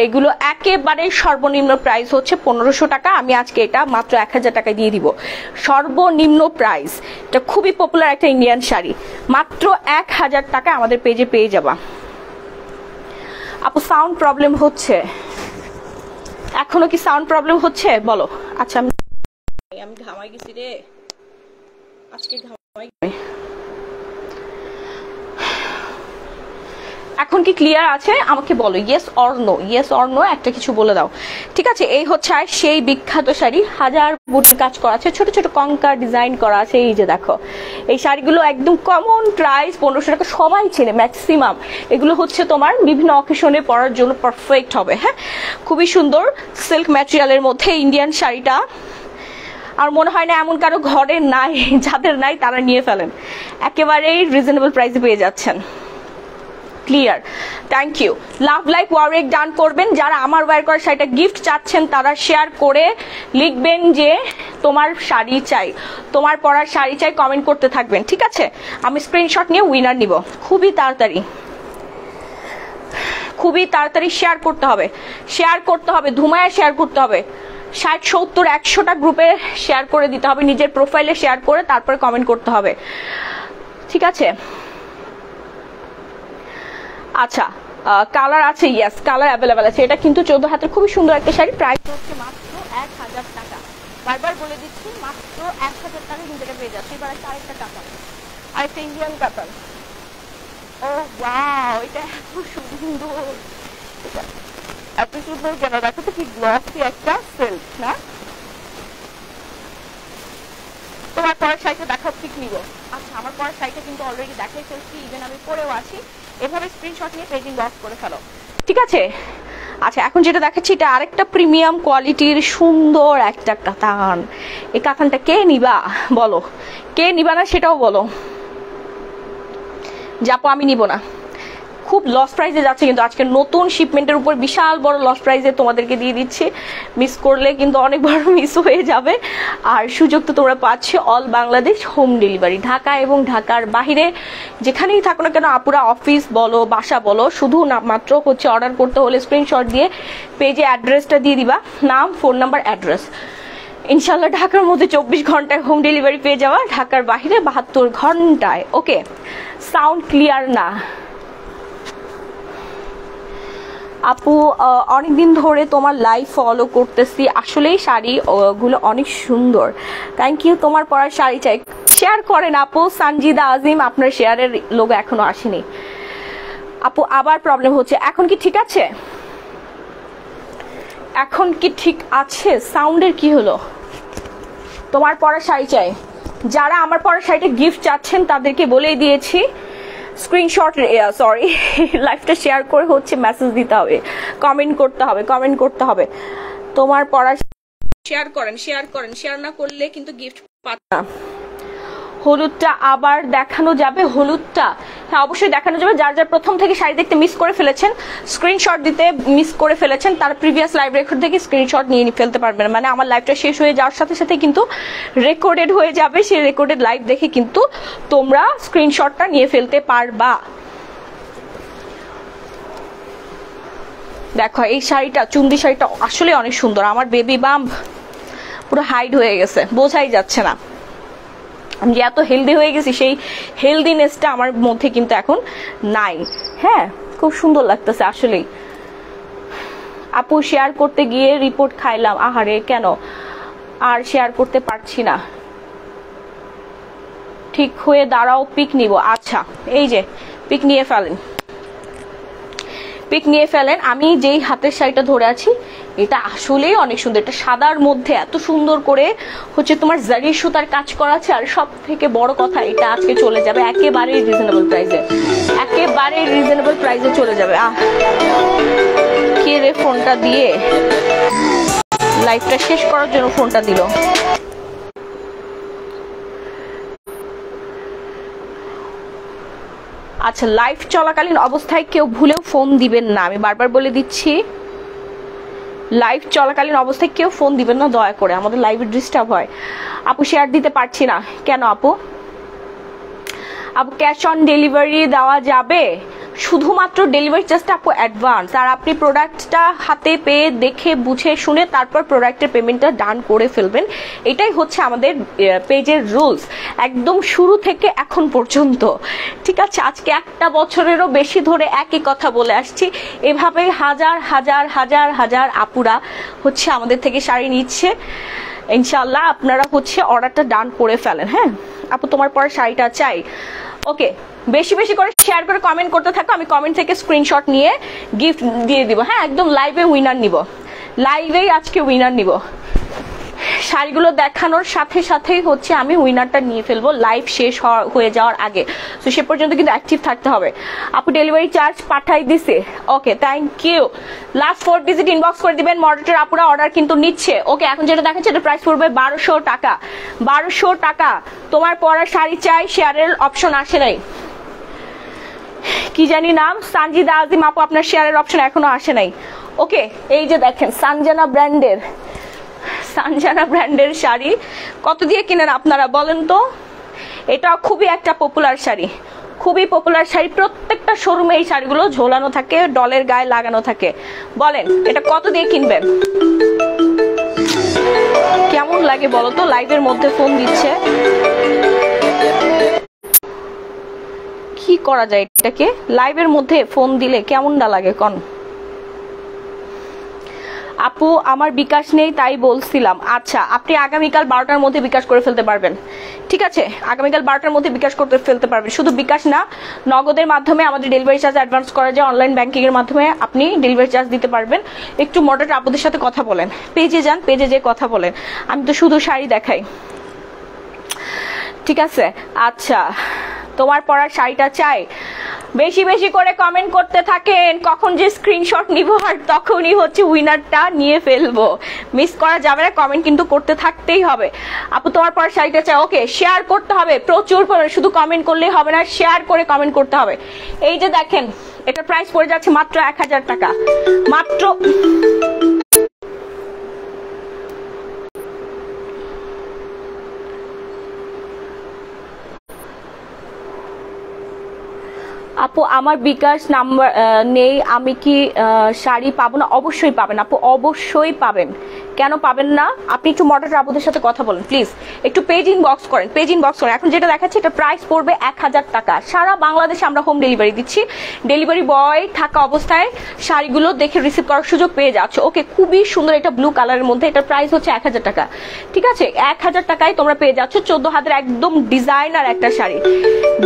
এগুলো একেবারে সর্বনিম্ন প্রাইস হচ্ছে 1500 টাকা। আমি আজকে এটা মাত্র 1000 টাকায় দিয়ে দিব, সর্বনিম্ন প্রাইস। এটা খুবই পপুলার একটা ইন্ডিয়ান শাড়ি, মাত্র 1000 টাকা আমাদের পেজে পেয়ে যাবা। আপু সাউন্ড প্রবলেম হচ্ছে, এখনো কি সাউন্ড প্রবলেম হচ্ছে বলো? আচ্ছা, আমি ঘামাই গেছি রে আজকে, ঘামাই। এখন কি ক্লিয়ার আছে আমাকে বলো, yes or no? Yes or no একটা কিছু বলে দাও। ঠিক আছে, এই হচ্ছে আর সেই বিখ্যাত শাড়ি, হাজার বুটির কাজ করা আছে, ছোট ছোট কঙ্কা ডিজাইন করা আছে। এই যে দেখো, এই শাড়িগুলো একদম কমন প্রাইস 1500 টাকা, সবাই চেনে ম্যাক্সিমাম। এগুলো হচ্ছে তোমার বিভিন্ন অকেশনে পরার জন্য পারফেক্ট হবে। হ্যাঁ, খুবই সুন্দর সিল্ক ম্যাটেরিয়ালের মধ্যে ইন্ডিয়ান শাড়িটা। আর মনে হয় না এমন কারো ঘরে নাই, যাদের নাই তারা নিয়ে ফেলেন, একেবারেই রিজনেবল প্রাইসে পেয়ে যাচ্ছেন। Clear, thank you. Love like ওয়ারেক ডান করবেন। যারা আমার ওয়্যার করা শাড়িটা গিফট চাচ্ছেন তারা শেয়ার করে লিখবেন যে তোমার শাড়ি চাই, তোমার পরার শাড়ি চাই, কমেন্ট করতে থাকবেন। ঠিক আছে, আমি স্ক্রিনশট নিয়ে উইনার নিব। খুবই তাড়াতাড়ি, খুবই তাড়াতাড়ি শেয়ার করতে হবে, শেয়ার করতে হবে, ধুমায়া শেয়ার করতে হবে। 60, 70, 100টা গ্রুপে শেয়ার করে দিতে হবে, নিজের প্রোফাইলে শেয়ার করে তারপরে কমেন্ট করতে হবে। ঠিক আছে, আচ্ছা কালার আছে, ইয়েস কালার অ্যাভেলেবেল আছে। এটা কিন্তু 14 হাতের খুবই সুন্দর একটা শাড়ি, প্রাইস হচ্ছে মাত্র 1000 টাকা। বারবার বলে দিচ্ছি, মাত্র 1000 টাকা কিন্তু এটা পেয়ে যাচ্ছে। এবার আরেকটা কাতান, আরেকটা ইন্ডিয়ান কাতান। ও ওয়াও, এটা এত সুন্দর, এত সুন্দর কেন? দেখো তো কি গ্লসি একটা সিল্ক না? তোমার পরের শাড়িটা দেখাও, ঠিক নিব। আচ্ছা, আমার পরের শাড়িটা কিন্তু অলরেডি দেখাই ফেলছি, ইভেন আমি পরেও আছি। এভাবে স্ক্রিনশট নিয়ে পেজিং লক করে ফেলো। ঠিক আছে, আচ্ছা এখন যেটা দেখাচ্ছি এটা আরেকটা প্রিমিয়াম কোয়ালিটির সুন্দর একটা কাতান। এই কাতানটা কে নিবা বলো? কে নিবা না সেটাও বলো। যাপো আমি নিব না। খুব লস প্রাইসে যাচ্ছে, কিন্তু আজকে নতুন শিপমেন্টের উপর বিশাল বড় লস প্রাইসে তোমাদেরকে দিয়ে দিচ্ছি। মিস করলে কিন্তু অনেক বড় মিস হয়ে যাবে। আর সুযোগ তো তোমরা পাচ্ছ all Bangladesh home delivery, Dhaka এবং ঢাকার বাইরে যেখানেই থাকো না কেন আপুরা, অফিস বলো বাসা বলো, শুধু না মাত্র হচ্ছে অর্ডার করতে হলে স্ক্রিনশট দিয়ে পেজে অ্যাড্রেসটা দিয়ে দিবা, নাম ফোন নাম্বার অ্যাড্রেস। ইনশাল্লাহ ঢাকার মধ্যে 24 ঘন্টায় হোম ডেলিভারি পেয়ে যাওয়া, ঢাকার বাইরে 72 ঘন্টায়। ওকে, সাউন্ড ক্লিয়ার না আপু? অনেকদিন ধরে তোমার লাইভ ফলো করতেছি, আসলেই শাড়ি গুলো অনেক সুন্দর, থ্যাংক ইউ। তোমার পরার শাড়ি চাই, শেয়ার করেন আপু। সানজিদা আজিম, আপনার শেয়ারের লোগো এখনো আসেনি আপু। আবার প্রবলেম হচ্ছে, এখন কি ঠিক আছে? এখন কি ঠিক আছে? সাউন্ডের কি হলো? তোমার পরা শাড়ি চাই, যারা আমার পরা শাড়িটা গিফট চাচ্ছেন তাদেরকে বলেই দিয়েছি, স্ক্রিনশট সরি লাইভটা শেয়ার করে হচ্ছে মেসেজ দিতে হবে, কমেন্ট করতে হবে, কমেন্ট করতে হবে। তোমার পরা শেয়ার করেন, শেয়ার করেন, শেয়ার না করলে কিন্তু গিফট পাচ্ছেন না। হলুদটা আবার দেখানো যাবে? হলুদটা হ্যাঁ অবশ্যই দেখানো যাবে। যার যার প্রথম থেকে শাড়ি দেখতে মিস করে ফেলেছেন, স্ক্রিনশট দিতে মিস করে ফেলেছেন, তার প্রিভিয়াস লাইভ রেকর্ড থেকে স্ক্রিনশট নিয়ে ফেলতে পারবেন। মানে আমার লাইভটা শেষ হয়ে যাওয়ার সাথে সাথে কিন্তু রেকর্ডেড হয়ে যাবে, সেই রেকর্ডেড লাইভ দেখে কিন্তু তোমরা স্ক্রিনশটটা নিয়ে ফেলতে পারবা। দেখো এই শাড়িটা, চুন্দি শাড়িটা আসলে অনেক সুন্দর। আমার বেবি বাম্প পুরো হাইড হয়ে গেছে, বোঝাই যাচ্ছে না আমি যে এত হেলদি হয়ে গেছি, সেই হেলদিনেসটা আমার মধ্যে কিন্তু এখন নাই। হ্যাঁ, খুব সুন্দর লাগতেছে আসলেই। আপু শেয়ার করতে গিয়ে রিপোর্ট খাইলাম, আহারে কেন? আর শেয়ার করতে পারছি না। ঠিক হয়ে দাঁড়াও, পিক নিব। আচ্ছা, এই যে পিক নিয়ে ফেলেন, পিক নিয়ে ফেলেন। আমি যেই হাতের শাড়িটা ধরে আছি এটা আসলেই অনেক সুন্দর, এটা সাদার মধ্যে এত সুন্দর করে হচ্ছে তোমার জারি সুতার কাজ করা আছে। আর সব থেকে বড় কথা, এটা আজকে চলে যাবে একেবারে রিজনেবল প্রাইসে, একেবারে রিজনেবল প্রাইসে চলে যাবে। কে রে ফোনটা দিয়ে লাইভটা শেষ করার জন্য ফোনটা দিল? আচ্ছা, লাইভ চলাকালীন অবস্থায় কেউ ভুলেও ফোন দিবেন না, আমি বারবার বলে দিচ্ছি। লাইভ চলাকালীন অবস্থায় কেউ ফোন দিবেন না দয়া করে, আমাদের লাইভে ডিস্টার্ব হয়। আপু শেয়ার দিতে পারছি না কেন আপু? আপু ক্যাশ অন ডেলিভারি দেওয়া যাবে? শুধুমাত্র ডেলিভারি চার্জটা আপু অ্যাডভান্স, আর আপনি প্রোডাক্টটা হাতে পেয়ে দেখে বুঝে শুনে তারপর প্রোডাক্টের পেমেন্টটা ডান করে ফেলবেন। এটাই হচ্ছে আমাদের পেজের রুলস, একদম শুরু থেকে এখন পর্যন্ত। ঠিক আছে, আজকে একটা বছরেরও বেশি ধরে একই কথা বলে আসছি। এভাবে হাজার হাজার হাজার হাজার আপুরা হচ্ছে আমাদের থেকে শাড়ি নিচ্ছে। ইনশাল্লাহ আপনারা হচ্ছে অর্ডারটা ডান করে ফেলেন। হ্যাঁ আপু, তোমার পরে শাড়িটা চাই। ওকে, বেশি বেশি করে শেয়ার করে কমেন্ট করতে থাকো, আমি কমেন্ট থেকে স্ক্রিনশট নিয়ে গিফট দিয়ে দিব। হ্যাঁ, একদম লাইভে উইনার নিব, লাইভেই আজকে উইনার নিব। শাড়িগুলো দেখানোর সাথে সাথেই হচ্ছে আমি উইনারটা নিয়ে ফেলবো লাইভ শেষ হয়ে যাওয়ার আগে। তো সে পর্যন্ত কিন্তু অ্যাক্টিভ থাকতে হবে। আপু ডেলিভারি চার্জ পাঠাই দিছে, okay thank you. Last 4 digit inbox করে দিবেন, মডারেটর আপুরা অর্ডার কিন্তু নিচ্ছে। ওকে, এখন যেটা দেখাচ্ছে এটা প্রাইস পড়বে 1200 টাকা, 1200 টাকা। তোমার পরা শাড়ি চাই, শেয়ারের অপশন আসে নাই, কি জানি নাম, সানজিদা আজিম আপু, আপনার শেয়ারের অপশন এখনো আসে নাই। ওকে, এই যে দেখেন সানজানা ব্র্যান্ডের, সানজানা ব্র্যান্ডের শাড়ি কত দিয়ে কিনেন আপনারা বলেন তো? এটা খুবই একটা পপুলার শাড়ি, খুবই পপুলার শাড়ি। প্রত্যেকটা শোরুমে এই শাড়িগুলো ঝোলানো থাকে, ডলের গায়ে লাগানো থাকে। বলেন এটা কত দিয়ে কিনবেন? কেমন লাগে বলো তো? লাইভের মধ্যে ফোন দিচ্ছে, কি করা যায় এটাকে? লাইভের মধ্যে ফোন দিলে কেমনটা লাগে কোন? আপু আমার বিকাশ নেই তাই বলছিলাম। আচ্ছা, আপনি আগামীকাল 12টার মধ্যে বিকাশ করে ফেলতে পারবেন। ঠিক আছে, আগামীকাল 12টার মধ্যে বিকাশ করতে ফেলতে পারবেন। শুধু বিকাশ না, নগদের মাধ্যমে আমাদের ডেলিভারি চার্জ অ্যাডভান্স করা যায়, অনলাইন ব্যাংকিং এর মাধ্যমে আপনি ডেলিভারি চার্জ দিতে পারবেন। একটু মডারেটর আপুদের সাথে কথা বলেন, পেজে যান, পেজে যেয়ে কথা বলেন। আমি তো শুধু শাড়ি দেখাই। ঠিক আছে, আচ্ছা তোমার পরার শাড়িটা চাই। বেশি বেশি করে কমেন্ট করতে থাকেন, কখন যে স্ক্রিনশট নিব আর তখনই হচ্ছে উইনারটা নিয়ে ফেলবো। মিস করা যাবে না, কমেন্ট কিন্তু করতে থাকতেই হবে। আপু তোমার পরার শাড়িটা চাই, ওকে শেয়ার করতে হবে প্রচুর পরিমাণে, শুধু কমেন্ট করলেই হবে না, শেয়ার করে কমেন্ট করতে হবে। এই যে দেখেন এটার প্রাইস পড়ে যাচ্ছে মাত্র 1000 টাকা, মাত্র। আপু আমার বিকাশ নাম্বার নেই, আমি কি শাড়ি পাবো না? অবশ্যই পাবেন আপু, অবশ্যই পাবেন। কেন পাবেন না? আপনি একটু মডারেটর আপুদের সাথে কথা বলেন প্লিজ, একটু পেজ ইনবক্স করেন, পেজ ইনবক্স করেন। এখন যেটা দেখাচ্ছি এটা প্রাইস পড়বে 1000 টাকা। সারা বাংলাদেশে আমরা হোম ডেলিভারি দিচ্ছি। ডেলিভারি বয় থাকা অবস্থায় শাড়িগুলো দেখে রিসিভ করার সুযোগ পেয়ে যাচ্ছে। ওকে, খুবই সুন্দর, এটা ব্লু কালারের মধ্যে, এটার প্রাইস হচ্ছে 1000 টাকা। ঠিক আছে, 1000 টাকায় তোমরা পেয়ে যাচ্ছ 14 হাতের একদম ডিজাইনার একটা শাড়ি,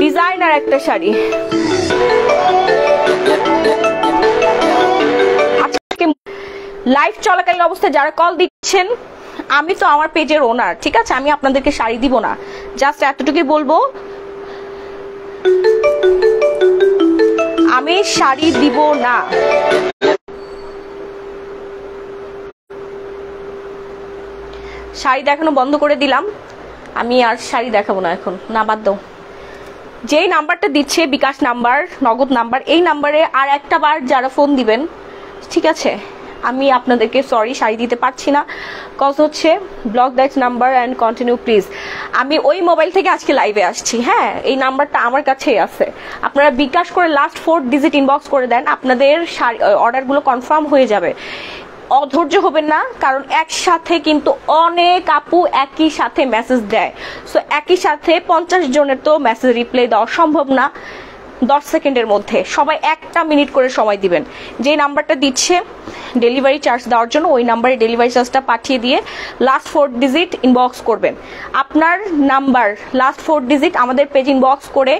ডিজাইনার একটা শাড়ি। লাইভ চলাকালীন অবস্থায় যারা কল দিচ্ছেন, আমি তো আমার পেজের ওনার, ঠিক আছে, আমি আপনাদেরকে শাড়ি দিব না, জাস্ট এতটুকুই বলবো, আমি শাড়ি দিব না। শাড়ি দেখানো বন্ধ করে দিলাম, আমি আর শাড়ি দেখাবো না এখন, না বাদ দাও। যেই নাম্বারটা দিচ্ছে বিকাশ নাম্বার, নগদ নাম্বার, এই নাম্বারে আর একটা বার যারা ফোন দিবেন, ঠিক আছে, আমি আপনাদেরকে সরি শাড়ি দিতে পারছি না, কজ হচ্ছে block that number and continue please. আমি ওই মোবাইল থেকে আজকে লাইভে আসছি, হ্যাঁ, এই নাম্বারটা আমার কাছেই আছে। আপনারা বিকাশ করে লাস্ট 4 ডিজিট ইনবক্স করে দেন, আপনাদের অর্ডারগুলো কনফার্ম হয়ে যাবে। অধৈর্য হবেন না, কারণ একসাথে কিন্তু অনেক আপু একই সাথে মেসেজ দেয়, সো একই সাথে 50 জনের তো মেসেজ রিপ্লাই দেওয়া সম্ভব না 10 সেকেন্ডের মধ্যে। সবাই 1 মিনিট করে সময় দিবেন। যে নাম্বারটা দিচ্ছে ডেলিভারি চার্জ দেওয়ার জন্য, ওই নাম্বারে ডেলিভারি চার্জটা পাঠিয়ে দিয়ে লাস্ট 4 ডিজিট ইনবক্স করবেন। আপনার নাম্বার লাস্ট 4 ডিজিট আমাদের পেজ ইনবক্স করে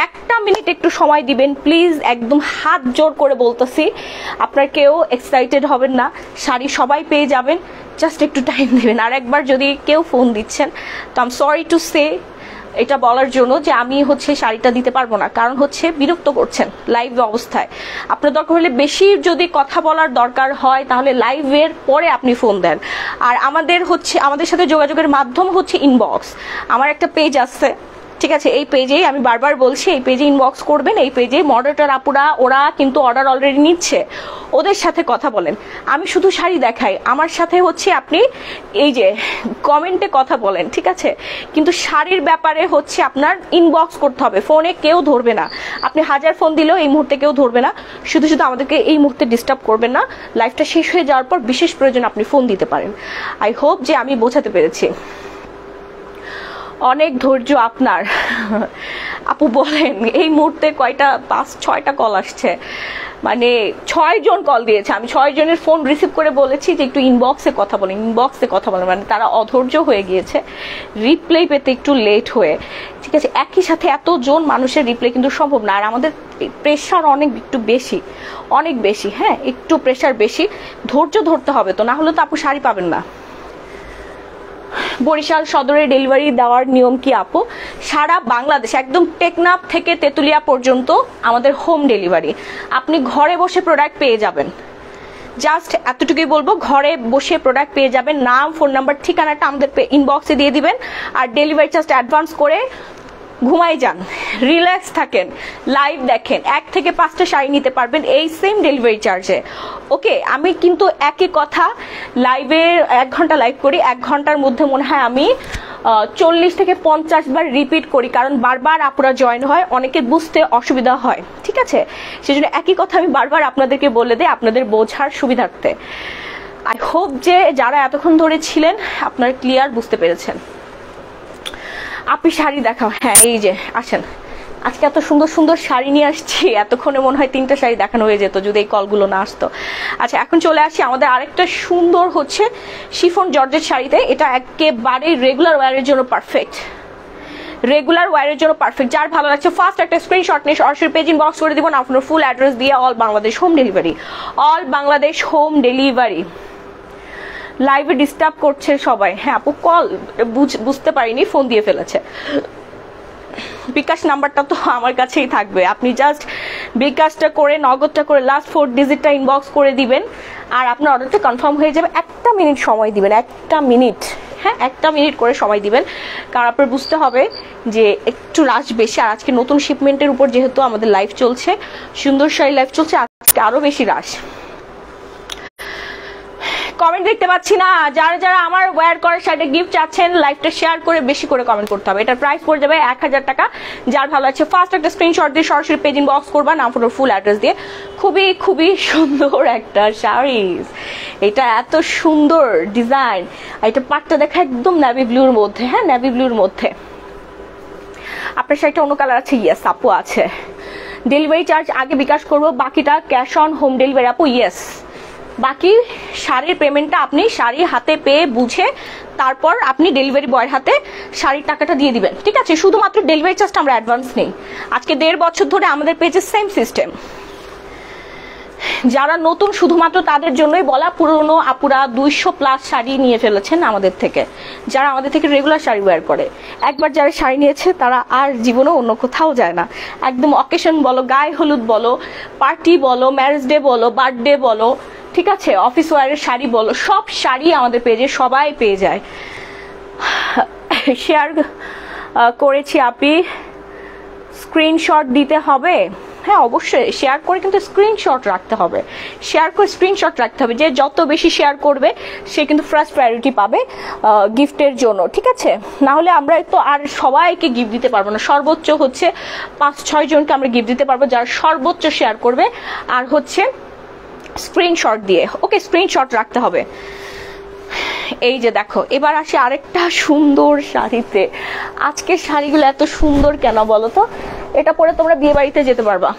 1 মিনিট একটু সময় দিবেন প্লিজ, একদম হাত জোর করে বলতেছি। আপনার কেউ এক্সাইটেড হবেন না, শাড়ি সবাই পেয়ে যাবেন, জাস্ট একটু টাইম দিবেন। আর একবার যদি কেউ ফোন দিচ্ছেন, তো I am sorry to say এটা বলার জন্য যে আমি হচ্ছে শাড়িটা দিতে পারবো না, কারণ হচ্ছে বিরক্ত করছেন লাইভ অবস্থায়। আপনার দরকার হলে বেশি যদি কথা বলার দরকার হয় তাহলে লাইভের পরে আপনি ফোন দেন। আর আমাদের সাথে যোগাযোগের মাধ্যম হচ্ছে ইনবক্স। আমার একটা পেজ আছে, ঠিক আছে, এই পেজেই আমি বারবার বলছি, এই পেজে ইনবক্স করবেন। এই পেজে মডারেটর আপুরা ওরা কিন্তু অর্ডার অলরেডি নিচ্ছে, ওদের সাথে কথা বলেন। আমি শুধু শাড়ি দেখাই, আমার সাথে হচ্ছে আপনি এই যে কমেন্টে কথা বলেন, ঠিক আছে, কিন্তু শাড়ির ব্যাপারে হচ্ছে আপনার ইনবক্স করতে হবে। ফোনে কেউ ধরবে না, আপনি 1000 ফোন দিলেও এই মুহূর্তে কেউ ধরবে না। শুধু আমাদেরকে এই মুহূর্তে ডিস্টার্ব করবেন না। লাইফটা শেষ হয়ে যাওয়ার পর বিশেষ প্রয়োজন আপনি ফোন দিতে পারেন। আই হোপ যে আমি বোঝাতে পেরেছি। অনেক ধৈর্য আপনার। আপু বলেন এই মুহূর্তে কয়টা, 5-6টা কল আসছে, মানে 6 জন কল দিয়েছে। আমি 6 জনের ফোন রিসিভ করে বলেছি যে একটু ইনবক্সে কথা বলেন, ইনবক্সে কথা বলেন, মানে তারা অধৈর্য হয়ে গিয়েছে রিপ্লাই পেতে একটু লেট হয়ে। ঠিক আছে, একই সাথে এতজন মানুষের রিপ্লাই কিন্তু সম্ভব না। আর আমাদের প্রেশার একটু বেশি, অনেক বেশি, হ্যাঁ, একটু প্রেশার বেশি, ধৈর্য ধরতে হবে, তো না হলে তো আপু শাড়ি পাবেন না। বরিশাল সদরে ডেলিভারি দেওয়ার নিয়ম কি আপু? সারা বাংলাদেশ একদম টেকনাফ থেকে তেতুলিয়া পর্যন্ত আমাদের হোম ডেলিভারি। আপনি ঘরে বসে প্রোডাক্ট পেয়ে যাবেন, জাস্ট এতটুকুই বলবো, ঘরে বসে প্রোডাক্ট পেয়ে যাবেন। নাম, ফোন নাম্বার, ঠিকানাটা আমাদের ইনবক্সে দিয়ে দিবেন, আর ডেলিভারি চার্জ অ্যাডভান্স করে ঘুমাই যান, রিল্যাক্স থাকেন, লাইভ দেখেন, 1 থেকে 5টা শাড়ি নিতে পারবেন এই সেম ডেলিভারি চার্জে। ওকে, আমি কিন্তু একই কথা লাইভে 1 ঘন্টা লাইভ করি, 1 ঘন্টার মধ্যে মনে হয় আমি 40 থেকে 50 বার রিপিট করি, কারণ বারবার আপুরা জয়েন হয়, অনেকে বুঝতে অসুবিধা হয়, ঠিক আছে, সেজন্য একই কথা আমি বারবার আপনাদেরকে বলে দিই আপনাদের বোঝার সুবিধার্থে। আই হোপ যে যারা এতক্ষণ ধরে ছিলেন আপনারা ক্লিয়ার বুঝতে পেরেছেন। আপনি শাড়ি দেখাও, হ্যাঁ এই যে আসেন, আজকে এত সুন্দর সুন্দর শাড়ি নিয়ে আসছি, এতক্ষণে মনে হয় 3টা শাড়ি দেখানো হয়ে যেত যদি এই কলগুলো না আসতো। আচ্ছা, এখন চলে আসি আমাদের আরেকটা সুন্দর হচ্ছে শিফন জর্জেট শাড়িতে। এটা একেবারে রেগুলার ওয়্যারের জন্য পারফেক্ট, রেগুলার ওয়্যারের জন্য পারফেক্ট। যার ভালো লাগছে ফার্স্ট একটা স্ক্রিনশট নিয়ে সরাসরি পেজ ইনবক্স করে দিব, আপনার ফুল অ্যাড্রেস দিয়ে all Bangladesh home delivery, all Bangladesh home delivery. লাইভে ডিস্টার্ব করছে সবাই, হ্যাঁ আপু কল বুঝতে পারিনি, ফোন দিয়ে ফেলেছে। বিকাশ নাম্বারটা তো আমার কাছেই থাকবে, আপনি জাস্ট বিকাশটা করে নগদটা করে লাস্ট 4 ডিজিটটা ইনবক্স করে দিবেন, আর আপনার অর্ডারটা কনফার্ম হয়ে যাবে। 1 মিনিট সময় দিবেন, 1 মিনিট, হ্যাঁ 1 মিনিট করে সময় দিবেন, কারণ আপনার বুঝতে হবে যে একটু রাশ বেশি। আর আজকে নতুন শিপমেন্টের উপর যেহেতু আমাদের লাইভ চলছে, সুন্দর শাড়ি লাইভ চলছে, আজকে আরো বেশি রাশ। কমেন্ট দেখতে পাচ্ছি না। যারা যারা আমার ওয়্যার করা শাড়িতে গিফট চাচ্ছেন, লাইভটা শেয়ার করে বেশি করে কমেন্ট করতে হবে। এটার প্রাইস পড়ে যাবে 1000 টাকা। যার ভালো আছে ফার্স্ট একটা স্ক্রিনশট দিয়ে সরাসরি পেজ ইনবক্স করবা, নাম ফটো ফুল অ্যাড্রেস দিয়ে। খুবই খুবই সুন্দর একটা শাড়ি, এটা এত সুন্দর ডিজাইন। এটা পাটটা দেখা একদম নেভি ব্লুর মধ্যে, হ্যাঁ নেভি ব্লুর মধ্যে। আপনার শাড়িটা অন্য কালার আছে? ইয়েস আপু আছে। ডেলিভারি চার্জ আগে বিকাশ করবো, বাকিটা ক্যাশ অন হোম ডেলিভারি আপু? ইয়েস। বাকি শাড়ির পেমেন্টটা আপনি শাড়ি হাতে পেয়ে বুঝে তারপর আপনি ডেলিভারি বয়ের হাতে শাড়ির টাকাটা দিয়ে দিবেন, ঠিক আছে? শুধুমাত্র ডেলিভারি চার্জটা আমরা অ্যাডভান্স নেই। আজকে 1.5 বছর ধরে আমাদের পেজে সেম সিস্টেম। যারা নতুন শুধুমাত্র তাদের জন্যই বলা, পুরনো আপুরা 200+ শাড়ি নিয়ে ফেলেছেন আমাদের থেকে, যারা আমাদের থেকে রেগুলার শাড়ি ওয়্যার করে। একবার যারা শাড়ি নিয়েছে তারা আর জীবনে অন্য কোথাও যায় না। একদম অকেশন বলো, গায়ে হলুদ বলো, পার্টি বলো, ম্যারেজ ডে বলো, বার্থডে বলো, ঠিক আছে, অফিস ওয়্যারের শাড়ি বলো, সব শাড়ি আমাদের পেজে সবাই পেয়ে যায়। শেয়ার করেছি আপনি, স্ক্রিনশট দিতে হবে? হ্যাঁ অবশ্যই শেয়ার করে কিন্তু স্ক্রিনশট রাখতে হবে। শেয়ার করে স্ক্রিনশট রাখতে হবে। যে যত বেশি শেয়ার করবে সে কিন্তু ফার্স্ট প্রায়োরিটি পাবে গিফটের জন্য, ঠিক আছে? না হলে আমরা তো আর সবাইকে গিফট দিতে পারবো না। সর্বোচ্চ হচ্ছে 5-6 জনকে আমরা গিফট দিতে পারবো, যারা সর্বোচ্চ শেয়ার করবে আর হচ্ছে স্ক্রিনশট দিয়ে। ওকে, স্ক্রিনশট রাখতে হবে। এই যে দেখো, এবার আসি আরেকটা সুন্দর শাড়িতে। আজকের শাড়িগুলো এত সুন্দর কেন বলো তো? এটা পরে তোমরা বিয়ে বাড়িতে যেতে পারবা,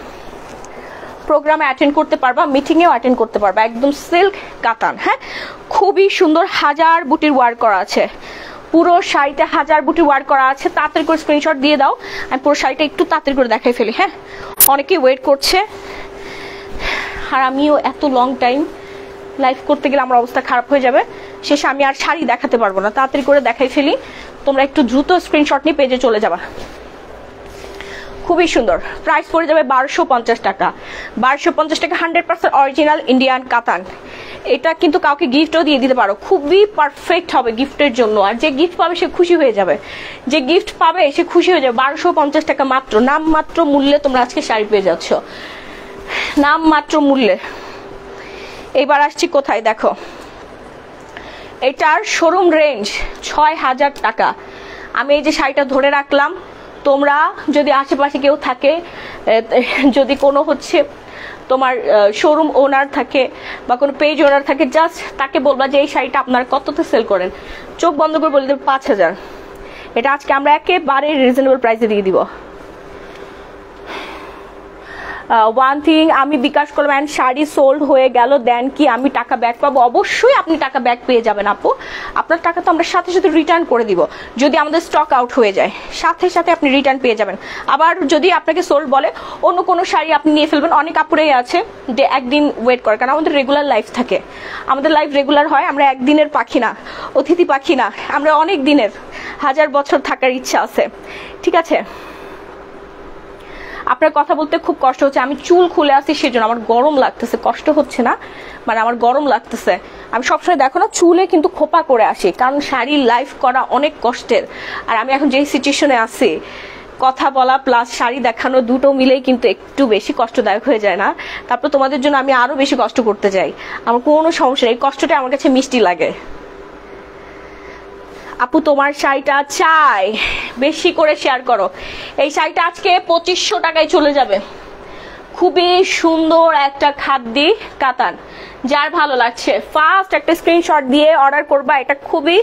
প্রোগ্রামে অ্যাটেন্ড করতে পারবা, মিটিংয়েও অ্যাটেন্ড করতে পারবা। একদম সিল্ক কাতান, হ্যাঁ খুবই সুন্দর। 1000 বুটির ওয়ার্ক করা আছে, পুরো শাড়িতে 1000 বুটির ওয়ার্ক করা আছে। তাড়াতাড়ি করে স্ক্রিনশট দিয়ে দাও, আমি পুরো শাড়িটা একটু তাড়াতাড়ি করে দেখাই ফেলি। হ্যাঁ অনেকেই ওয়েট করছে, আর আমিও এত লং টাইম লাইভ করতে গেলে আমার অবস্থা খারাপ হয়ে যাবে, শেষে আমি আর শাড়ি দেখাতে পারবো না। তাড়াতাড়ি করে দেখাই ফেলি, তোমরা একটু দ্রুত স্ক্রিনশট নিয়ে পেজে চলে যাবা। খুবই সুন্দর, প্রাইস পড়ে যাবে 1250 টাকা। 1250 টাকা, 100% অরিজিনাল ইন্ডিয়ান কাতান। এটা কিন্তু কাউকে গিফটও দিয়ে দিতে পারো, খুবই পারফেক্ট হবে গিফটের জন্য। আর যে গিফট পাবে সে খুশি হয়ে যাবে, যে গিফট পাবে সে খুশি হয়ে যাবে। 1250 টাকা মাত্র, নাম মাত্র মূল্যে তোমরা আজকে শাড়ি পেয়ে যাচ্ছ, নাম মাত্র মূল্যে। এবার আসছি কোথায় দেখো, এটার শোরুম রেঞ্জ 6000 টাকা। আমি এই যে শাড়িটা ধরে রাখলাম, তোমরা যদি আশেপাশে কেউ থাকে, যদি কোনো হচ্ছে তোমার শোরুম ওনার থাকে বা কোনো পেজ ওনার থাকে, জাস্ট তাকে বলবা যে এই শাড়িটা আপনারা কততে সেল করেন, চোখ বন্ধ করে বলে দেবে 5000। এটা আজকে আমরা একেবারে রিজনেবল প্রাইসে দিয়ে দিব। ওয়ান থিং, আমি বিকাশ করলাম অ্যান্ড শাড়ি সোল্ড হয়ে গেল, দেন কি আমি টাকা ব্যাক পাবো? অবশ্যই আপনি টাকা ব্যাক পেয়ে যাবেন আপু। আপনার টাকা তো আমরা সাথে সাথে রিটার্ন করে দিব, যদি আমাদের স্টক আউট হয়ে যায় সাথে সাথে আপনি রিটার্ন পেয়ে যাবেন। আবার যদি আপনাকে সোল্ড বলে অন্য কোনো শাড়ি আপনি নিয়ে ফেলবেন, অনেক আপুরাই আছে যে একদিন ওয়েট করে, কারণ আমাদের রেগুলার লাইফ থাকে, আমাদের লাইফ রেগুলার হয়। আমরা একদিনের পাখি না, অতিথি পাখি না, আমরা অনেক দিনের, 1000 বছর থাকার ইচ্ছা আছে, ঠিক আছে? আপনার কথা বলতে খুব কষ্ট হচ্ছে, আমি চুল খুলে আসি সেজন্য আমার গরম লাগতেছে, কষ্ট হচ্ছে না, মানে আমার গরম লাগতেছে। আমি সবসময় দেখো না চুলে কিন্তু খোপা করে আসি, কারণ শাড়ি লাইভ করা অনেক কষ্টের। আর আমি এখন যেই সিচুয়েশনে আছি, কথা বলা প্লাস শাড়ি দেখানো দুটো মিলেই কিন্তু একটু বেশি কষ্টদায়ক হয়ে যায় না? তারপর তোমাদের জন্য আমি আরো বেশি কষ্ট করতে যাই, আমার কোনো সমস্যা নেই, এই কষ্টটা আমার কাছে মিষ্টি লাগে। আপু তোমার শাড়িটা চাই, বেশি করে শেয়ার করো। এই শাড়িটা আজকে 2500 টাকায় চলে যাবে। খুবই সুন্দর একটা খাদ্যি কাতান, যার ভালো লাগছে ফার্স্ট একটা স্ক্রিনশট দিয়ে অর্ডার করবা। এটা খুবই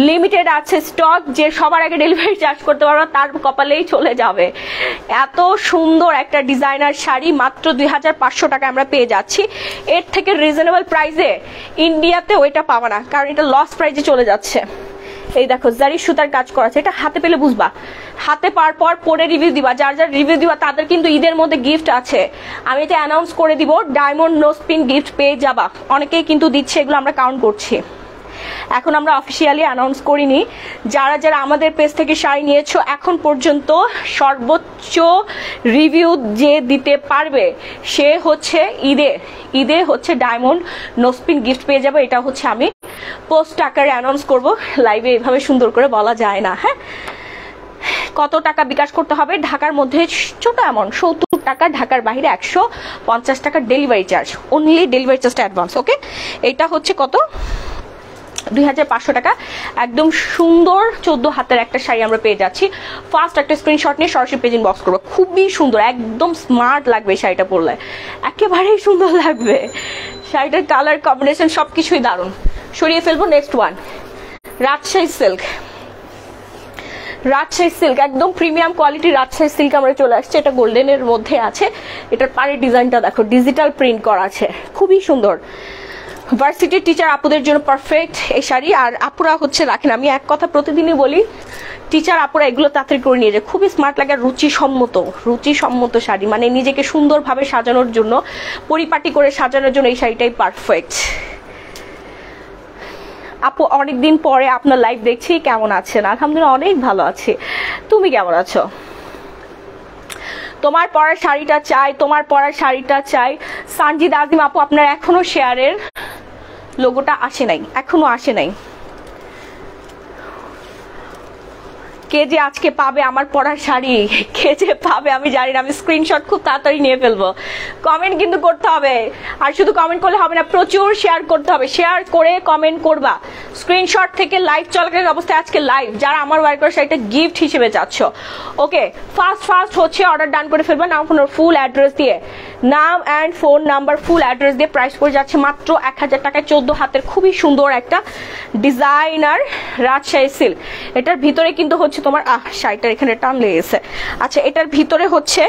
লিমিটেড আছে স্টক, যে সবার আগে ডেলিভারি চার্জ করতে পারবা তার কপালেই চলে যাবে। এত সুন্দর একটা ডিজাইনার শাড়ি মাত্র 2500 টাকা আমরা পেয়ে যাচ্ছি। এর থেকে রিজনেবল প্রাইসে ইন্ডিয়াতে ওইটা পাবা না, কারণ এটা লস প্রাইসে চলে যাচ্ছে। এই দেখো জারি সুতার কাজ করা আছে, এটা হাতে পেলে বুঝবা, হাতে পাওয়ার পর পরে রিভিউ দিবা। যার যার রিভিউ দিবা তাদের কিন্তু ঈদের মধ্যে গিফট আছে, আমি এটা অ্যানাউন্স করে দিব, ডায়মন্ড নো স্পিন গিফট পেয়ে যাবা। অনেকেই কিন্তু দিচ্ছে, এগুলো আমরা কাউন্ট করছি, এখন আমরা অফিসিয়ালি অ্যানাউন্স করিনি। যারা যারা আমাদের পেজ থেকে শাড়ি নিয়েছো এখন পর্যন্ত সর্বোচ্চ রিভিউ যে দিতে পারবে সে হচ্ছে ঈদে হচ্ছে ডায়মন্ড নো স্পিন গিফট পেয়ে যাবে। এটা হচ্ছে আমি পোস্ট আকারে অ্যানাউন্স করব, লাইভে এভাবে সুন্দর করে বলা যায় না। হ্যাঁ, কত টাকা বিকাশ করতে হবে? ঢাকার মধ্যে ছোট অ্যামাউন্ট 70 টাকা, ঢাকার বাইরে 150 টাকা ডেলিভারি চার্জ, অনলি ডেলিভারি চার্জটা অ্যাডভান্স। ওকে, এটা হচ্ছে কত? 2500 টাকা। একদম সুন্দর 14 হাতের একটা শাড়ি আমরা পেয়ে যাচ্ছি। ফার্স্ট একটা স্ক্রিনশট নিয়ে সরাসরি পেজ ইনবক্স করবো। খুবই সুন্দর, একদম স্মার্ট লাগবে শাড়িটা পরলে, একেবারেই সুন্দর লাগবে। শাড়িটার কালার কম্বিনেশন সবকিছুই দারুণ। সরিয়ে ফেলবো। Next one, Rajshahi silk. Rajshahi silk একদম প্রিমিয়াম কোয়ালিটির রাজশাহী সিল্ক আমরা চলে আসছে। এটা গোল্ডেনের মধ্যে আছে। এটার পাড়ের ডিজাইনটা দেখো, ডিজিটাল প্রিন্ট করা আছে, খুবই সুন্দর। ভার্সিটির টিচার আপুদের জন্য পারফেক্ট এই শাড়ি। আর আপুরা হচ্ছে রাখেন, আমি এক কথা প্রতিদিনই বলি, টিচার আপুরা এগুলো তাড়াতাড়ি করে নিয়ে যায়, খুবই স্মার্ট লাগে। রুচিসম্মত শাড়ি, মানে নিজেকে সুন্দরভাবে সাজানোর জন্য, পরিপাটি করে সাজানোর জন্য এই শাড়িটাই পারফেক্ট। আপু অনেকদিন পরে আপনার লাইভ দেখছি, কেমন আছেন? আলহামদুলিল্লাহ অনেক ভালো আছি, তুমি কেমন আছো? তোমার পরার শাড়িটা চাই, তোমার পরার শাড়িটা চাই। সানজিদ আজিম আপু, আপনার এখনো শেয়ারের লোগোটা আসে নাই, এখনো আসে নাই। কে যে আজকে পাবে আমার পরার শাড়ি, কে যে পাবে আমি জানি না। আমি স্ক্রিনশট খুব তাড়াতাড়ি নিয়ে ফেলবো। কমেন্ট কিন্তু করতে হবে, আর শুধু কমেন্ট করলে হবে না, প্রচুর শেয়ার করতে হবে। শেয়ার করে কমেন্ট করবা। স্ক্রিনশট থেকে লাইভ চলাকালীন অবস্থায় আজকে লাইভ, যারা আমার ওয়ার করা শাড়িটা গিফট হিসেবে চাচ্ছ, ওকে ফার্স্ট হচ্ছে অর্ডার ডান করে ফেলবা। নাম, ফোন, ফুল অ্যাড্রেস দিয়ে, নাম and phone number, full address দিয়ে। প্রাইস পড়ে যাচ্ছে মাত্র 1000 টাকায়। 14 হাতের খুবই সুন্দর একটা ডিজাইনার রাজশাহী সিল্ক। এটার ভিতরে কিন্তু হচ্ছে তোমার শাড়িটার এখানে টান লেগেছে। আচ্ছা, এটার ভিতরে হচ্ছে,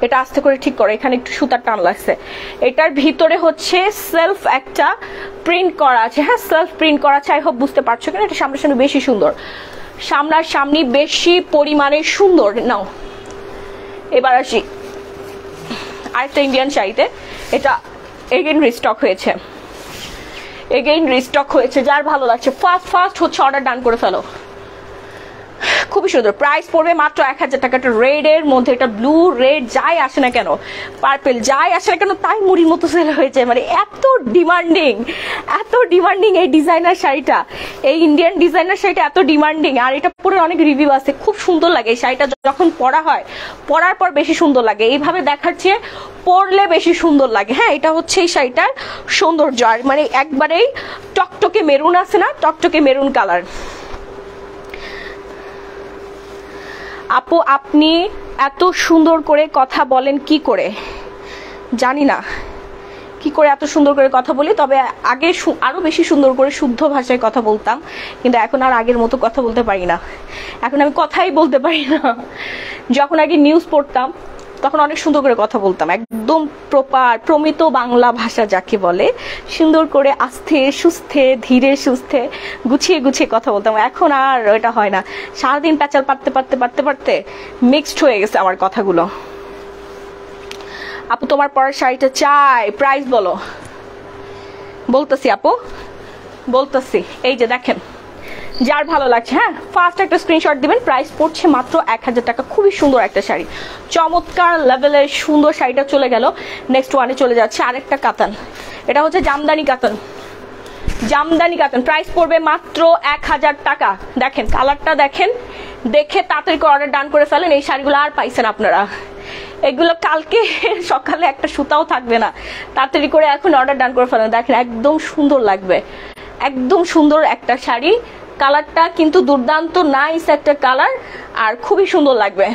এটা আস্তে করে ঠিক করো, এখানে একটু সুতার টান লাগছে। এটার ভিতরে হচ্ছে সেলফ একটা প্রিন্ট করা আছে। হ্যাঁ, সেলফ প্রিন্ট করা আছে। আই হোপ বুঝতে পারছো কিনা। এটা সামনাসামনি বেশি সুন্দর, সামনাসামনি বেশি পরিমাণে সুন্দর। নাও এবার আসি আরেকটা ইন্ডিয়ান শাড়িতে। এটা এগেইন রিস্টক হয়েছে, যার ভালো লাগছে ফার্স্ট হচ্ছে অর্ডার ডান করে ফেলো। খুবই সুন্দর। প্রাইস পড়বে মাত্র 1000 টাকা। এটা রেড এর মধ্যে, এটা ব্লু রেড যাই আসে না কেন, পার্পেল যাই আসে না কেন, তাই মুড়ির মতো সেল হয়েছে। মানে এত ডিমান্ডিং এই ডিজাইনার শাড়িটা, এই ইন্ডিয়ান ডিজাইনার শাড়িটা এত ডিমান্ডিং। আর এটা পরে অনেক রিভিউ আছে, খুব সুন্দর লাগে এই শাড়িটা। যখন পরা হয়, পরার পর বেশি সুন্দর লাগে। এইভাবে দেখার চেয়ে পরলে বেশি সুন্দর লাগে। হ্যাঁ, এটা হচ্ছে এই শাড়িটার সৌন্দর্য। আর মানে একবারেই টকটকে মেরুন আছে না, টকটকে মেরুন কালার। আপু আপনি এত সুন্দর করে কথা বলেন কি করে? জানি না কি করে এত সুন্দর করে কথা বলি, তবে আগে আরো বেশি সুন্দর করে শুদ্ধ ভাষায় কথা বলতাম, কিন্তু এখন আর আগের মতো কথা বলতে পারি না। এখন আমি কথাই বলতে পারি না। যখন আগে নিউজ পড়তাম তখন অনেক সুন্দর করে কথা বলতাম, একদম প্রপার প্রমিত বাংলা ভাষা যাকে বলে, সুন্দর করে আস্তে সুস্থে ধীরে সুস্থে গুছিয়ে কথা বলতাম। এখন আর এটা হয় না। সারাদিন প্যাচাল পারতে মিক্সড হয়ে গেছে আমার কথাগুলো। আপু তোমার পরার শাড়িটা চাই, প্রাইস বলো। বলতেছি আপু, বলতেছি। এই যে দেখেন, যার ভালো লাগছে, হ্যাঁ ফার্স্ট একটা স্ক্রিনশট দিবেন। প্রাইস পড়ছে মাত্র 1000 টাকা। খুবই সুন্দর একটা শাড়ি, চমৎকার লেভেলের সুন্দর শাড়িটা চলে গেল। নেক্সট ওয়ানে চলে যাচ্ছে আরেকটা কাতান। এটা হচ্ছে জামদানি কাতান। প্রাইস পড়বে মাত্র 1000 টাকা। দেখেন কালারটা, দেখেন, দেখে তাড়াতাড়ি করে অর্ডার ডান করে ফেলেন। এই শাড়িগুলো আর পাইছেন আপনারা, এগুলো কালকে সকালে একটা সুতাও থাকবে না। তাড়াতাড়ি করে এখন অর্ডার ডান করে ফেলেন। দেখেন একদম সুন্দর লাগবে, একদম সুন্দর একটা শাড়ি। কালারটা কিন্তু দুর্দান্ত নাইস একটা কালার, আর খুবই সুন্দর লাগবে।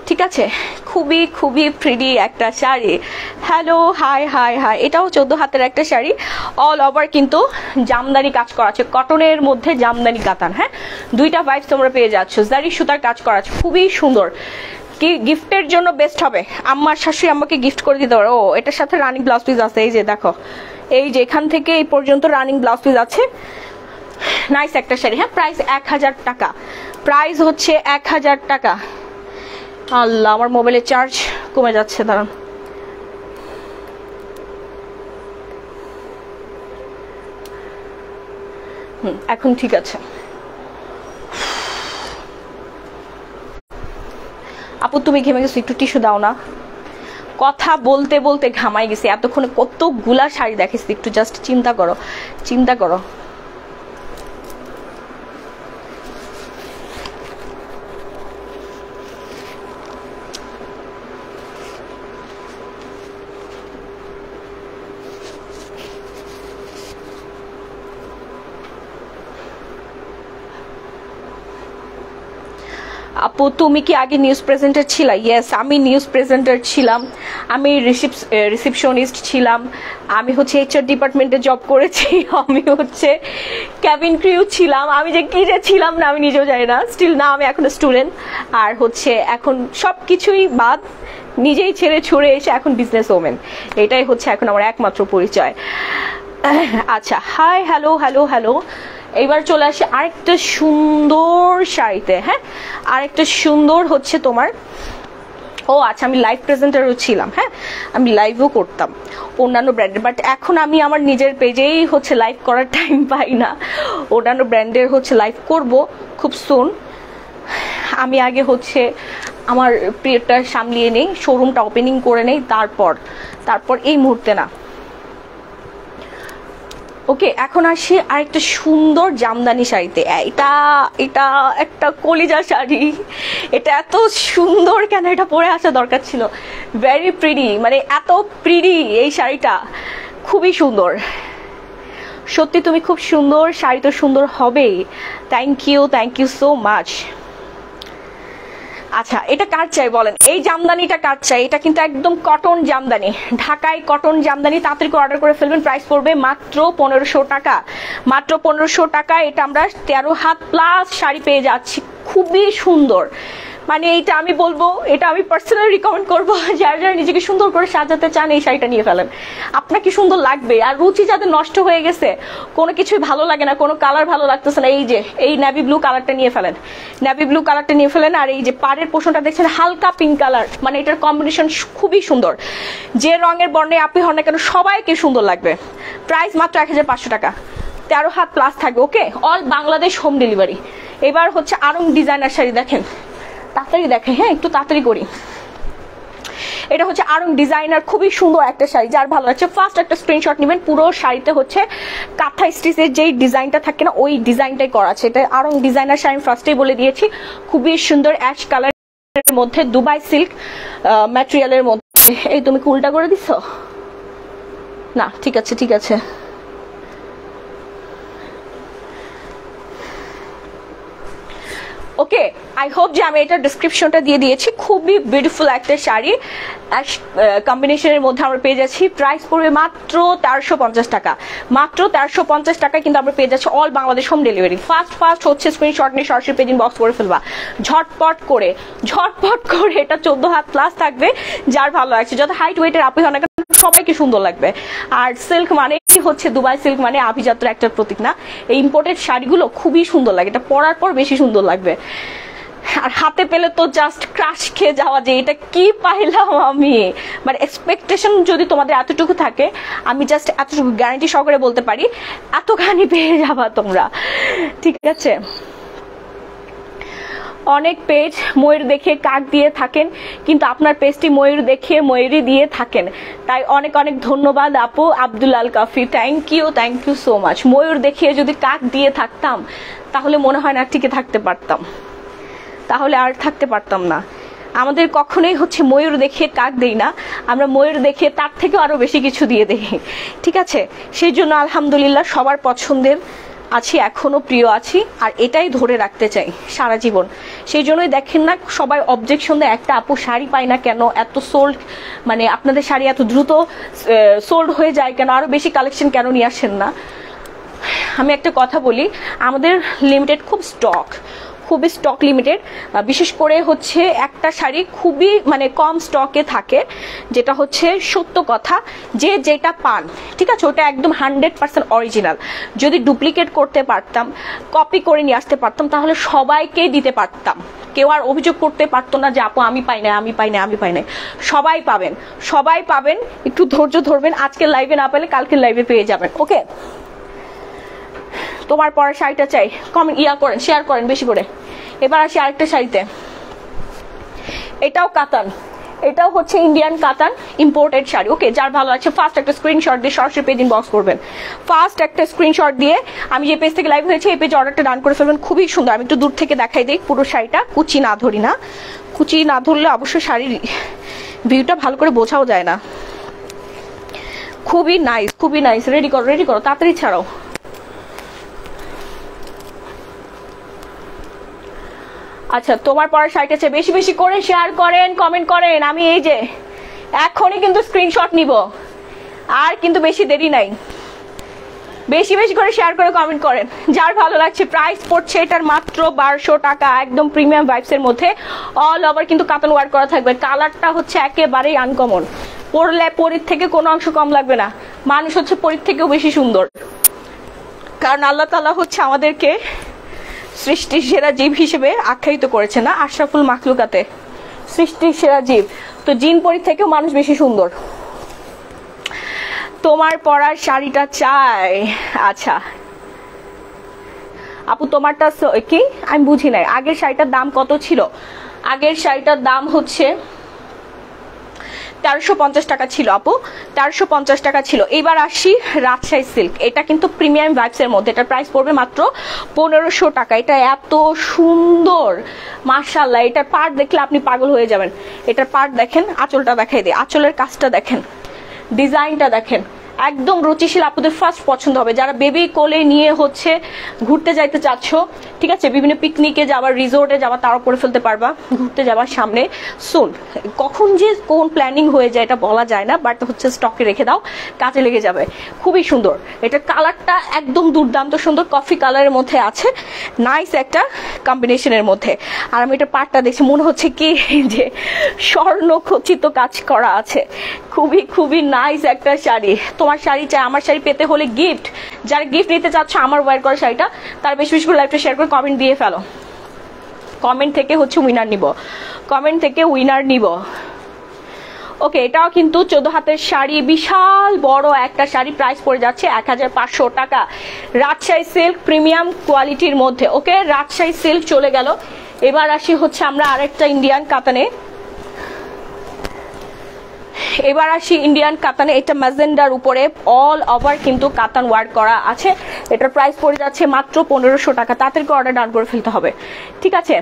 ঠিক আছে, খুবই প্রিটি একটা শাড়ি। Hello, high. এটাও 14 হাতের একটা শাড়ি, অল ওভার কিন্তু জামদানি কাজ করা আছে, কটনের মধ্যে জামদানি কাতান। হ্যাঁ, দুইটা ভাইবস তোমরা পেয়ে যাচ্ছ। জারি সুতার কাজ করা আছে, খুবই সুন্দর। কি গিফটের জন্য বেস্ট হবে। আম্মার শাশুড়ি আম্মাকে গিফট করে দিতে পারো। ও, এটার সাথে রানিং ব্লাউজ পিস আছে। এই যে দেখো, এই যে এখান থেকে এই পর্যন্ত রানিং ব্লাউজ পিস আছে। নাইস একটা শাড়ি। হ্যাঁ, প্রাইস 1000 টাকা। প্রাইস হচ্ছে 1000 টাকা। আল্লাহ, আমার মোবাইলের চার্জ কমে যাচ্ছে, দাঁড়ান। এখন ঠিক আছে। আপু তুমি ঘেমে গেছো, একটু টিস্যু দাও না। কথা বলতে বলতে ঘামাই গেছি, এতক্ষণে কতগুলা শাড়ি দেখেছি, একটু জাস্ট চিন্তা করো, চিন্তা করো। আপু তুমি কি আগে নিউজ প্রেজেন্টার ছিলা? ইয়েস, আমি নিউজ প্রেজেন্টার ছিলাম, আমি রিসিপশনিস্ট ছিলাম, আমি হচ্ছে এইচআর ডিপার্টমেন্টে জব করেছি, আমি হচ্ছে ক্যাবিন ক্রিউ ছিলাম, আমি যে কি যে ছিলাম না আমি নিজেও জানি না। স্টিল না, আমি এখন স্টুডেন্ট, আর হচ্ছে এখন সব কিছুই বাদ নিজেই ছেড়ে ছুড়ে এসে এখন বিজনেস ওমেন, এটাই হচ্ছে এখন আমার একমাত্র পরিচয়। আচ্ছা, হাই, হ্যালো হ্যালো হ্যালো। এইবার চলে আসি আরেকটা সুন্দর শাড়িতে। হ্যাঁ, আরেকটা সুন্দর হচ্ছে তোমার, ও আচ্ছা, আমি লাইভ প্রেজেন্টারও ছিলাম। হ্যাঁ, আমি লাইভও করতাম অন্যান্য ব্র্যান্ডের, বাট এখন আমি আমার নিজের পেজেই হচ্ছে লাইভ করার টাইম পাই না। অন্যান্য ব্র্যান্ডের হচ্ছে লাইভ করব খুব সুন। আমি আগে হচ্ছে আমার পিরিয়ডটা সামলিয়ে নেই, শোরুমটা ওপেনিং করে নেই, তারপর এই মুহূর্তে না। ওকে, এখন আসি আরেকটা সুন্দর জামদানি শাড়িতে। এটা এটা একটা কলিজা শাড়ি, এটা এত সুন্দর কেন, এটা পরে আসা দরকার ছিল। ভেরি প্রিটি, মানে এত প্রিটি এই শাড়িটা, খুবই সুন্দর। সত্যি তুমি খুব সুন্দর, শাড়ি তো সুন্দর হবেই। Thank you so much. আচ্ছা, এটা কার চাই বলেন? এই জামদানিটা কার চাই? এটা কিন্তু একদম কটন জামদানি, ঢাকায় কটন জামদানি। তাড়াতাড়ি করে অর্ডার করে ফেলবেন। প্রাইস পড়বে মাত্র 1500 টাকা, মাত্র 1500 টাকা। এটা আমরা 13 হাত প্লাস শাড়ি পেয়ে যাচ্ছি, খুবই সুন্দর। মানে এটা আমি বলবো, এটা আমি পার্সোনালি রিকমেন্ড করবো, যারা যারা নিজেকে সুন্দর করে সাজাতে চান এই শাড়িটা নিয়ে ফেলেন, আপনাকে সুন্দর লাগবে। আর রুচি যাদের নষ্ট হয়ে গেছে, কোনো কিছুই ভালো লাগে না, কোনো কালার ভালো লাগতেছে না, এই যে এই নেভি ব্লু কালারটা নিয়ে ফেলেন, নেভি ব্লু কালারটা নিয়ে ফেলেন। আর এই যে পাড়ের পোষণটা দেখছেন হালকা পিঙ্ক কালার, মানে এটার কম্বিনেশন খুবই সুন্দর। যে রঙের বর্ণে আপনি হন না কেন সবাইকে সুন্দর লাগবে। প্রাইস মাত্র 1500 টাকা, 13 হাত প্লাস থাকবে। ওকে, অল বাংলাদেশ হোম ডেলিভারি। এবার হচ্ছে আরং ডিজাইনার শাড়ি দেখেন, তাড়াতাড়ি দেখে, হ্যাঁ একটু তাড়াতাড়ি করি। এটা হচ্ছে আরং ডিজাইনার, খুবই সুন্দর একটা শাড়ি, যার ভালো লাগছে ফার্স্ট একটা স্ক্রিনশট নেবেন। পুরো শাড়িতে হচ্ছে কাঁথা স্টিচের যেই ডিজাইনটা থাকে না, ওই ডিজাইনটাই করা আছে। এটা আরং ডিজাইনার শাড়ি, ফার্স্টেই বলে দিয়েছি, খুবই সুন্দর অ্যাশ কালারের মধ্যে, দুবাই সিল্ক ম্যাটেরিয়ালের মধ্যে। এই তুমি উল্টা করে দিছো না, ঠিক আছে ঠিক আছে। ওকে, আই হোপ যে আমি এটা ডিসক্রিপশনটা দিয়ে দিয়েছি। খুবই বিউটিফুল একটা শাড়ি, কম্বিনেশনের মধ্যে আমরা পেয়ে যাচ্ছি। প্রাইস পড়বে মাত্র 1350 টাকা, মাত্র 1350 টাকায় কিন্তু আমরা পেয়ে যাচ্ছি all Bangladesh home delivery. First হচ্ছে স্ক্রিনশট নিয়ে সরাসরি পেজ ইনবক্স করে ফেলবা, ঝটপট করে। এটা 14 হাত প্লাস থাকবে, যার ভালো লাগছে, যত হাইট ওয়েটের আপনি হয় না কেন সবাইকে সুন্দর লাগবে। আর সিল্ক মানে হচ্ছে দুবাই সিল্ক, মানে আভিজাত্যের একটা প্রতীক না। এই ইম্পোর্টেড শাড়িগুলো খুবই সুন্দর লাগে, এটা পরার পর বেশি সুন্দর লাগবে। আর হাতে পেলে তো জাস্ট ক্রাশ খেয়ে যাওয়া, যে এটা কি পাইলাম আমি। মানে এক্সপেকটেশন যদি তোমাদের এতটুকু থাকে, আমি জাস্ট এতটুকু গ্যারান্টি সহকারে বলতে পারি, এতখানি পেয়ে যাবা তোমরা, ঠিক আছে। অনেক পেজ ময়ূর দেখে কাক দিয়ে থাকেন, কিন্তু আপনার পেজটি ময়ূর দেখে ময়ূরই দিয়ে থাকেন, তাই অনেক অনেক ধন্যবাদ আপু Abdul Al Kafi. Thank you so much. ময়ূর দেখিয়ে যদি কাক দিয়ে থাকতাম তাহলে মনে হয় না টিকে থাকতে পারতাম, তাহলে আর থাকতে পারতাম না। আমাদের কখনোই হচ্ছে ময়ূর দেখে কাক দেই না, আমরা ময়ূর দেখে তার থেকে আরো বেশি কিছু দিয়ে দেই, ঠিক আছে। সেই জন্য আলহামদুলিল্লাহ সবার পছন্দের আছি, এখনো প্রিয় আছি, আর এটাই ধরে রাখতে চাই সারা জীবন। সেই জন্যই দেখেন না সবাই অবজেকশন দেয়, একটা আপু শাড়ি পায় না কেন, এত সোল্ড, মানে আপনাদের শাড়ি এত দ্রুত সোল্ড হয়ে যায় কেন, আরো বেশি কালেকশন কেন নিয়ে আসেন না। আমি একটা কথা বলি, আমাদের লিমিটেড খুবই স্টক লিমিটেড। বিশেষ করে হচ্ছে একটা শাড়ি খুবই মানে কম স্টকে থাকে, যেটা হচ্ছে সত্য কথা, যে যেটা পান, ঠিক আছে, ওটা একদম 100% অরিজিনাল। যদি ডুপ্লিকেট করতে পারতাম, কপি করে নিয়ে আসতে পারতাম, তাহলে সবাইকে দিতে পারতাম, কেউ আর অভিযোগ করতে পারতো না যে আপু আমি পাই না। সবাই পাবেন, একটু ধৈর্য ধরবেন। আজকের লাইভে না পেলে কালকের লাইভে পেয়ে যাবেন। ওকে, তোমার পরে শাড়িটা চাই, কমেন্ট করেন, শেয়ার করেন বেশি করে। এবার আসি আরেকটা শাড়িতে, এটাও কাতান, এটাও হচ্ছে ইন্ডিয়ান কাতান ইম্পোর্টেড শাড়ি। ওকে, যার ভালো লাগছে ফার্স্ট একটা স্ক্রিনশট দিয়ে সরাসরি পেজ ইনবক্স করবেন। ফার্স্ট একটা স্ক্রিনশট দিয়ে আমি যে পেজ থেকে লাইভ হয়েছে এই পেজে অর্ডারটা ডান করে ফেলবেন। খুবই সুন্দর। আমি একটু দূর থেকে দেখাই দিই পুরো শাড়িটা, কুচি না ধরি না, কুচি না ধরলে অবশ্যই শাড়ির ভিউটা ভালো করে বোঝাও যায় না। খুবই নাইস, খুবই নাইস। রেডি করো, রেডি করো, তাড়াতাড়ি ছাড়াও। আচ্ছা, তোমার পরের শাড়িটা আছে, বেশি বেশি করে শেয়ার করেন, কমেন্ট করেন। আমি এই যে এখনই কিন্তু স্ক্রিনশট নিব, আর কিন্তু বেশি দেরি নাই। বেশি বেশি করে শেয়ার করে কমেন্ট করেন যার ভালো লাগছে। প্রাইস পড়ছে এটার মাত্র 1200 টাকা, একদম প্রিমিয়াম ভাইবস এর মধ্যে। অল ওভার কিন্তু কাতান ওয়ার্ক করা থাকবে। কালারটা হচ্ছে একেবারেই আনকমন, পরলে পরীর থেকে কোনো অংশ কম লাগবে না। মানুষ হচ্ছে পরীর থেকেও বেশি সুন্দর, কারণ আল্লাহ তাআলা হচ্ছে আমাদেরকে সৃষ্টির সেরা জীব হিসেবে আখ্যায়িত করেছে না, আশরাফুল মাখলুকাতে, সৃষ্টির সেরা জীব। তো জিন পরীর থেকেও মানুষ বেশি সুন্দর। তোমার পরার শাড়িটা চাই। আচ্ছা আপু, তোমারটা কি আমি বুঝি নাই। আগের শাড়িটার দাম কত ছিল? আগের শাড়িটার দাম হচ্ছে 1350 টাকা ছিল আপু, 1350 টাকা ছিল। এবার আসি রাজশাহী সিল্ক। এটা কিন্তু প্রিমিয়াম ভাইবস এর মধ্যে, এটার প্রাইস পড়বে মাত্র 1500 টাকা। এটা এত সুন্দর মাশাআল্লাহ, এটার পার্ট দেখলে আপনি পাগল হয়ে যাবেন। এটার পার্ট দেখেন, আঁচলটা দেখাই দিই, আঁচলের কাজটা দেখেন, ডিজাইনটা দেখেন, একদম রুচিশীল। আপনাদের ফার্স্ট পছন্দ হবে যারা বেবি কোলে নিয়ে হচ্ছে ঘুরতে যাইতে চাচ্ছ, ঠিক আছে, বিভিন্ন পিকনিকে যাবার, রিসোর্টে যাবার, তারও করে ফেলতে পারবা। ঘুরতে যাবার সামনে সুন, কখন যে কোন প্ল্যানিং হয়ে যায় এটা বলা যায় না, বাট হচ্ছে স্টকে রেখে দাও, কাজে লেগে যাবে। খুবই সুন্দর। এটা কালারটা একদম দুর্দান্ত সুন্দর, কফি কালারের মধ্যে আছে, নাইস একটা কম্বিনেশনের মধ্যে। আর আমি এটা পাটটা দেখছি, মনে হচ্ছে কি যে স্বর্ণ খচিত কাজ করা আছে। খুবই খুবই নাইস একটা শাড়ি। তোমার শাড়ি চাই, আমার শাড়ি পেতে হলে গিফট, যারা গিফট নিতে চাচ্ছ আমার ওয়্যার করা শাড়িটা, তার বেশি বেশি করে লাইভটা শেয়ার করে কমেন্ট দিয়ে ফেলো। কমেন্ট থেকে হচ্ছে উইনার নিব, কমেন্ট থেকে উইনার নিব। ওকে, এটাও কিন্তু 14 হাতের শাড়ি, বিশাল বড় একটা শাড়ি। প্রাইস পড়ে যাচ্ছে 1500 টাকা। রাজশাহী সিল্ক প্রিমিয়াম কোয়ালিটির মধ্যে। ওকে, রাজশাহী সিল্ক চলে গেল। এবার আসি হচ্ছে আমরা আরেকটা ইন্ডিয়ান কাতানে। এবার আসি ইন্ডিয়ান কাতানে। এটা ম্যাজেন্ডার উপরে অল ওভার কিন্তু কাতান ওয়ার্ক করা আছে। এটার প্রাইস পড়ে যাচ্ছে মাত্র 1500 টাকা। তাড়াতাড়ি অর্ডার ডান করে ফেলতে হবে, ঠিক আছে,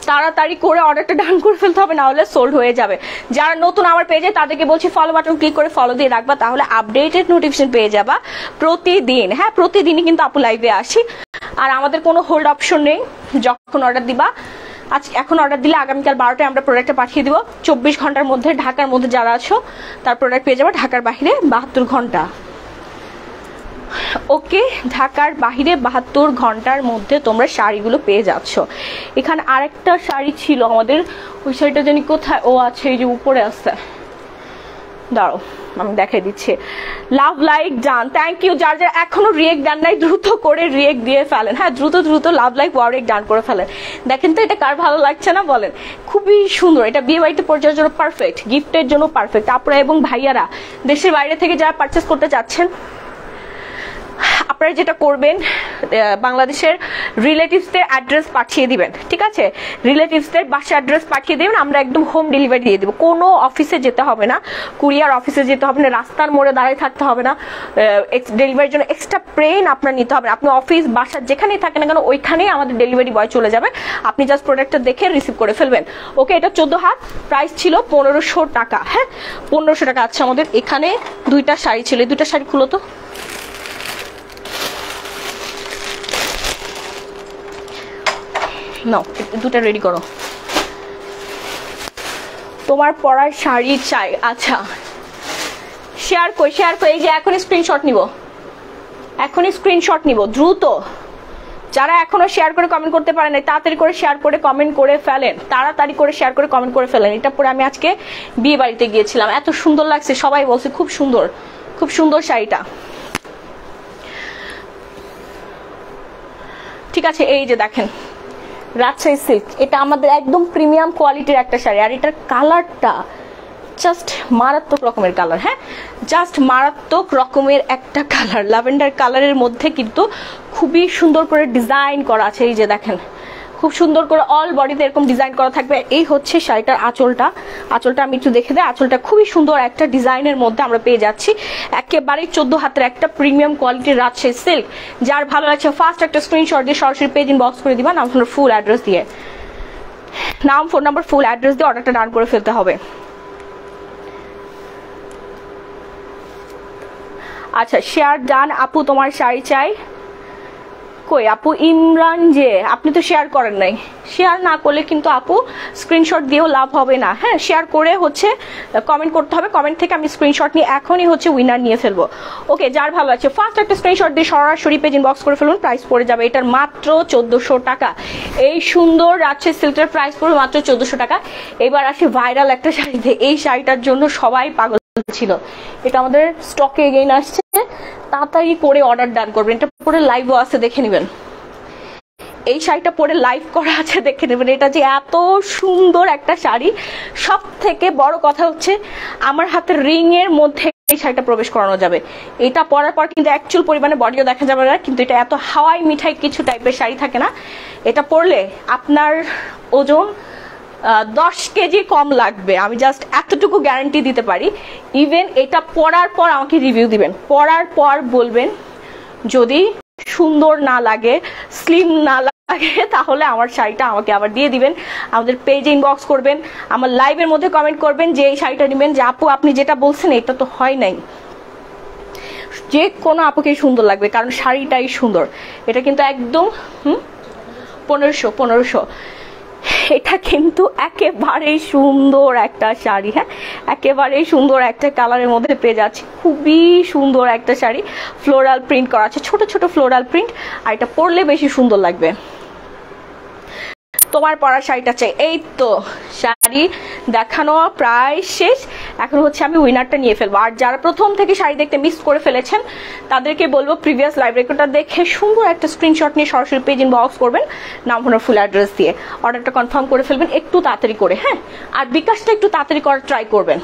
তাড়াতাড়ি করে অর্ডারটা ডান করে ফেলতে হবে, না হলে সোল্ড হয়ে যাবে। যারা নতুন আমার পেজে তাদেরকে বলছি ফলো বাটন ক্লিক করে ফলো দিয়ে রাখবা, তাহলে আপডেটেড নোটিফিকেশন পেয়ে যাবা প্রতিদিন। হ্যাঁ, প্রতিদিনই কিন্তু আপু লাইভে আসি, আর আমাদের কোনো হোল্ড অপশন নেই। যখন অর্ডার দিবা, আজ এখন অর্ডার দিলে আগামীকাল 12টায় আমরা প্রোডাক্টটা পাঠিয়ে দিব। 24 ঘন্টার মধ্যে ঢাকার মধ্যে যারা আছো তার প্রোডাক্ট পেয়ে যাবে, ঢাকার বাহিরে 72 ঘন্টা। ওকে, ঢাকার বাহিরে 72 ঘন্টার মধ্যে তোমরা শাড়িগুলো পেয়ে যাচ্ছ। এখানে আরেকটা শাড়ি ছিল আমাদের, ওই শাড়িটা জানি কোথায়, ও আছে এই যে উপরে আছে, দাঁড়াও আমি দেখাই দিচ্ছি। Love like done, thank you. যার যারা এখনো রিয়েক্ট ডান নাই দ্রুত করে রিয়েক্ট দিয়ে ফেলেন। হ্যাঁ, দ্রুত দ্রুত লাভ লাইক ওয়ারেক ডান করে ফেলেন। দেখেন তো এটা কার ভালো লাগছে না বলেন। খুবই সুন্দর। এটা বিয়ে বাড়িতে পর্যায়ের জন্য পারফেক্ট, গিফটের জন্য পারফেক্ট। আপনারা এবং ভাইয়ারা দেশের বাইরে থেকে যারা পারচেস করতে চাচ্ছেন, আপনারা যেটা করবেন, বাংলাদেশের রিলেটিভসদের অ্যাড্রেস পাঠিয়ে দিবেন, ঠিক আছে, রিলেটিভসদের বাসা অ্যাড্রেস পাঠিয়ে দিবেন, আমরা একদম হোম ডেলিভারি দিয়ে দেবো। কোনো অফিসে যেতে হবে না, কুরিয়ার অফিসে যেতে হবে না, রাস্তার মোড়ে দাঁড়িয়ে থাকতে হবে না, ডেলিভারির জন্য এক্সট্রা প্লেন আপনার নিতে হবে না। আপনি অফিস বাসা যেখানেই থাকেন না কেন ওইখানেই আমাদের ডেলিভারি বয় চলে যাবে, আপনি জাস্ট প্রোডাক্টটা দেখে রিসিভ করে ফেলবেন। ওকে, এটা 14 হাত, প্রাইস ছিল 1500 টাকা। হ্যাঁ, 1500 টাকা। আচ্ছা, আমাদের এখানে দুইটা শাড়ি ছিল, এই দুইটা শাড়ি খুলো তো। নাও, দুটা রেডি করো। তোমার পরার শাড়ি চাই। আচ্ছা, শেয়ার কই, শেয়ার কই, এই যে এখনই স্ক্রিনশট নিব, এখনই স্ক্রিনশট নিব দ্রুত। যারা এখনো শেয়ার করে কমেন্ট করতে পারেন না, তাড়াতাড়ি করে শেয়ার করে কমেন্ট করে ফেলেন, তাড়াতাড়ি করে শেয়ার করে কমেন্ট করে ফেলেন। এটা পরে আমি আজকে বিয়ে বাড়িতে গিয়েছিলাম, এত সুন্দর লাগছে, সবাই বলছে খুব সুন্দর, খুব সুন্দর শাড়িটা। ঠিক আছে, এই যে দেখেন রাজশাহী সিল্ক, এটা আমাদের একদম প্রিমিয়াম কোয়ালিটির একটা শাড়ি। আর এটার কালারটা জাস্ট মারাত্মক রকমের কালার। হ্যাঁ, জাস্ট মারাত্মক রকমের একটা কালার, ল্যাভেন্ডার কালারের মধ্যে কিন্তু খুবই সুন্দর করে ডিজাইন করা আছে। এই যে দেখেন খুব সুন্দর করে অল বডিতে এরকম ডিজাইন করা থাকবে। এই হচ্ছে শাড়িটার আঁচলটা, আঁচলটা আমি একটু দেখে দেই। আঁচলটা খুবই সুন্দর একটা ডিজাইনের মধ্যে আমরা পেয়ে যাচ্ছি, একেবারে 14 হাতের একটা প্রিমিয়াম কোয়ালিটির রাজশাহী সিল্ক। যার ভালো লাগছে ফার্স্ট একটা স্ক্রিনশট দিয়ে সরাসরি পেজ ইনবক্স করে দিবা, নাম ফোন ফুল অ্যাড্রেস দিয়ে, নাম ফোন নাম্বার ফুল অ্যাড্রেস দিয়ে অর্ডারটা ডান করে ফেলতে হবে। আচ্ছা শেয়ার ডান আপু, তোমার শাড়ি চাই। কই আপু ইমরান, যে আপনি তো শেয়ার করেন নাই, শেয়ার না করলে কিন্তু আপু স্ক্রিনশট দিয়েও লাভ হবে না। হ্যাঁ শেয়ার করে হচ্ছে কমেন্ট করতে হবে, কমেন্ট থেকে আমি স্ক্রিনশট নিয়ে এখনই হচ্ছে উইনার নিয়ে ফেলবো। ওকে যার ভালো আছে ফার্স্ট একটা স্ক্রিনশট দিয়ে সরাসরি পেজ ইনবক্স করে ফেলুন। প্রাইস পড়ে যাবে এটার মাত্র 1400 টাকা। এই সুন্দর রাজশাহী সিল্কের প্রাইস পড়বে মাত্র 1400 টাকা। এবার আসি ভাইরাল একটা শাড়িতে, এই শাড়িটার জন্য সবাই পাগল ছিল, এটা আমাদের স্টকে এগেইন আসছে, তাড়াতাড়ি করে অর্ডার ডান করবেন। এটা পরে লাইভও আছে দেখে নেবেন, এই শাড়িটা পরে লাইভ করা আছে দেখে নেবেন। এটা যে এত সুন্দর একটা শাড়ি, সব থেকে বড় কথা হচ্ছে আমার হাতের রিং এর মধ্যে এই শাড়িটা প্রবেশ করানো যাবে। এটা পরার পর কিন্তু অ্যাকচুয়াল পরিমাণে বডিও দেখা যাবে না, কিন্তু এটা এত হাওয়াই মিঠাই কিছু টাইপের শাড়ি থাকে না, এটা পরলে আপনার ওজন 10 কেজি কম লাগবে, আমি জাস্ট এতটুকু গ্যারান্টি দিতে পারি। ইভেন এটা পরার পর আমাকে রিভিউ দিবেন, পরার পর বলবেন যদি সুন্দর না লাগে, স্লিম না লাগে, তাহলে আমার শাড়িটা আমাকে আবার দিয়ে দিবেন। আমাদের পেজে ইনবক্স করবেন, আমার লাইভের মধ্যে কমেন্ট করবেন যে এই শাড়িটা নেবেন, যে আপু আপনি যেটা বলছেন এটা তো হয় নাই। যে কোনো আপুকে সুন্দর লাগবে, কারণ শাড়িটাই সুন্দর। এটা কিন্তু একদম 1500। এটা কিন্তু একেবারেই সুন্দর একটা শাড়ি, হ্যাঁ একেবারেই সুন্দর একটা কালারের মধ্যে পেয়ে যাচ্ছি, খুবই সুন্দর একটা শাড়ি, ফ্লোরাল প্রিন্ট করা আছে, ছোট ছোট ফ্লোরাল প্রিন্ট, আর এটা পরলে বেশি সুন্দর লাগবে। তোমার পরা শাড়িটা চাই। এই তো শাড়ি দেখানো প্রায় শেষ, এখন হচ্ছে আমি উইনারটা নিয়ে ফেলবো। আর যারা প্রথম থেকে শাড়ি দেখতে মিস করে ফেলেছেন তাদেরকে বলবো প্রিভিয়াস লাইভ রেকর্ডটা দেখে সুন্দর একটা স্ক্রিনশট নিয়ে সরাসরি পেজ ইনবক্স করবেন, নাম ফোন ফুল অ্যাড্রেস দিয়ে অর্ডারটা কনফার্ম করে ফেলবেন একটু তাড়াতাড়ি করে। হ্যাঁ আর বিকাশটা একটু তাড়াতাড়ি করার ট্রাই করবেন।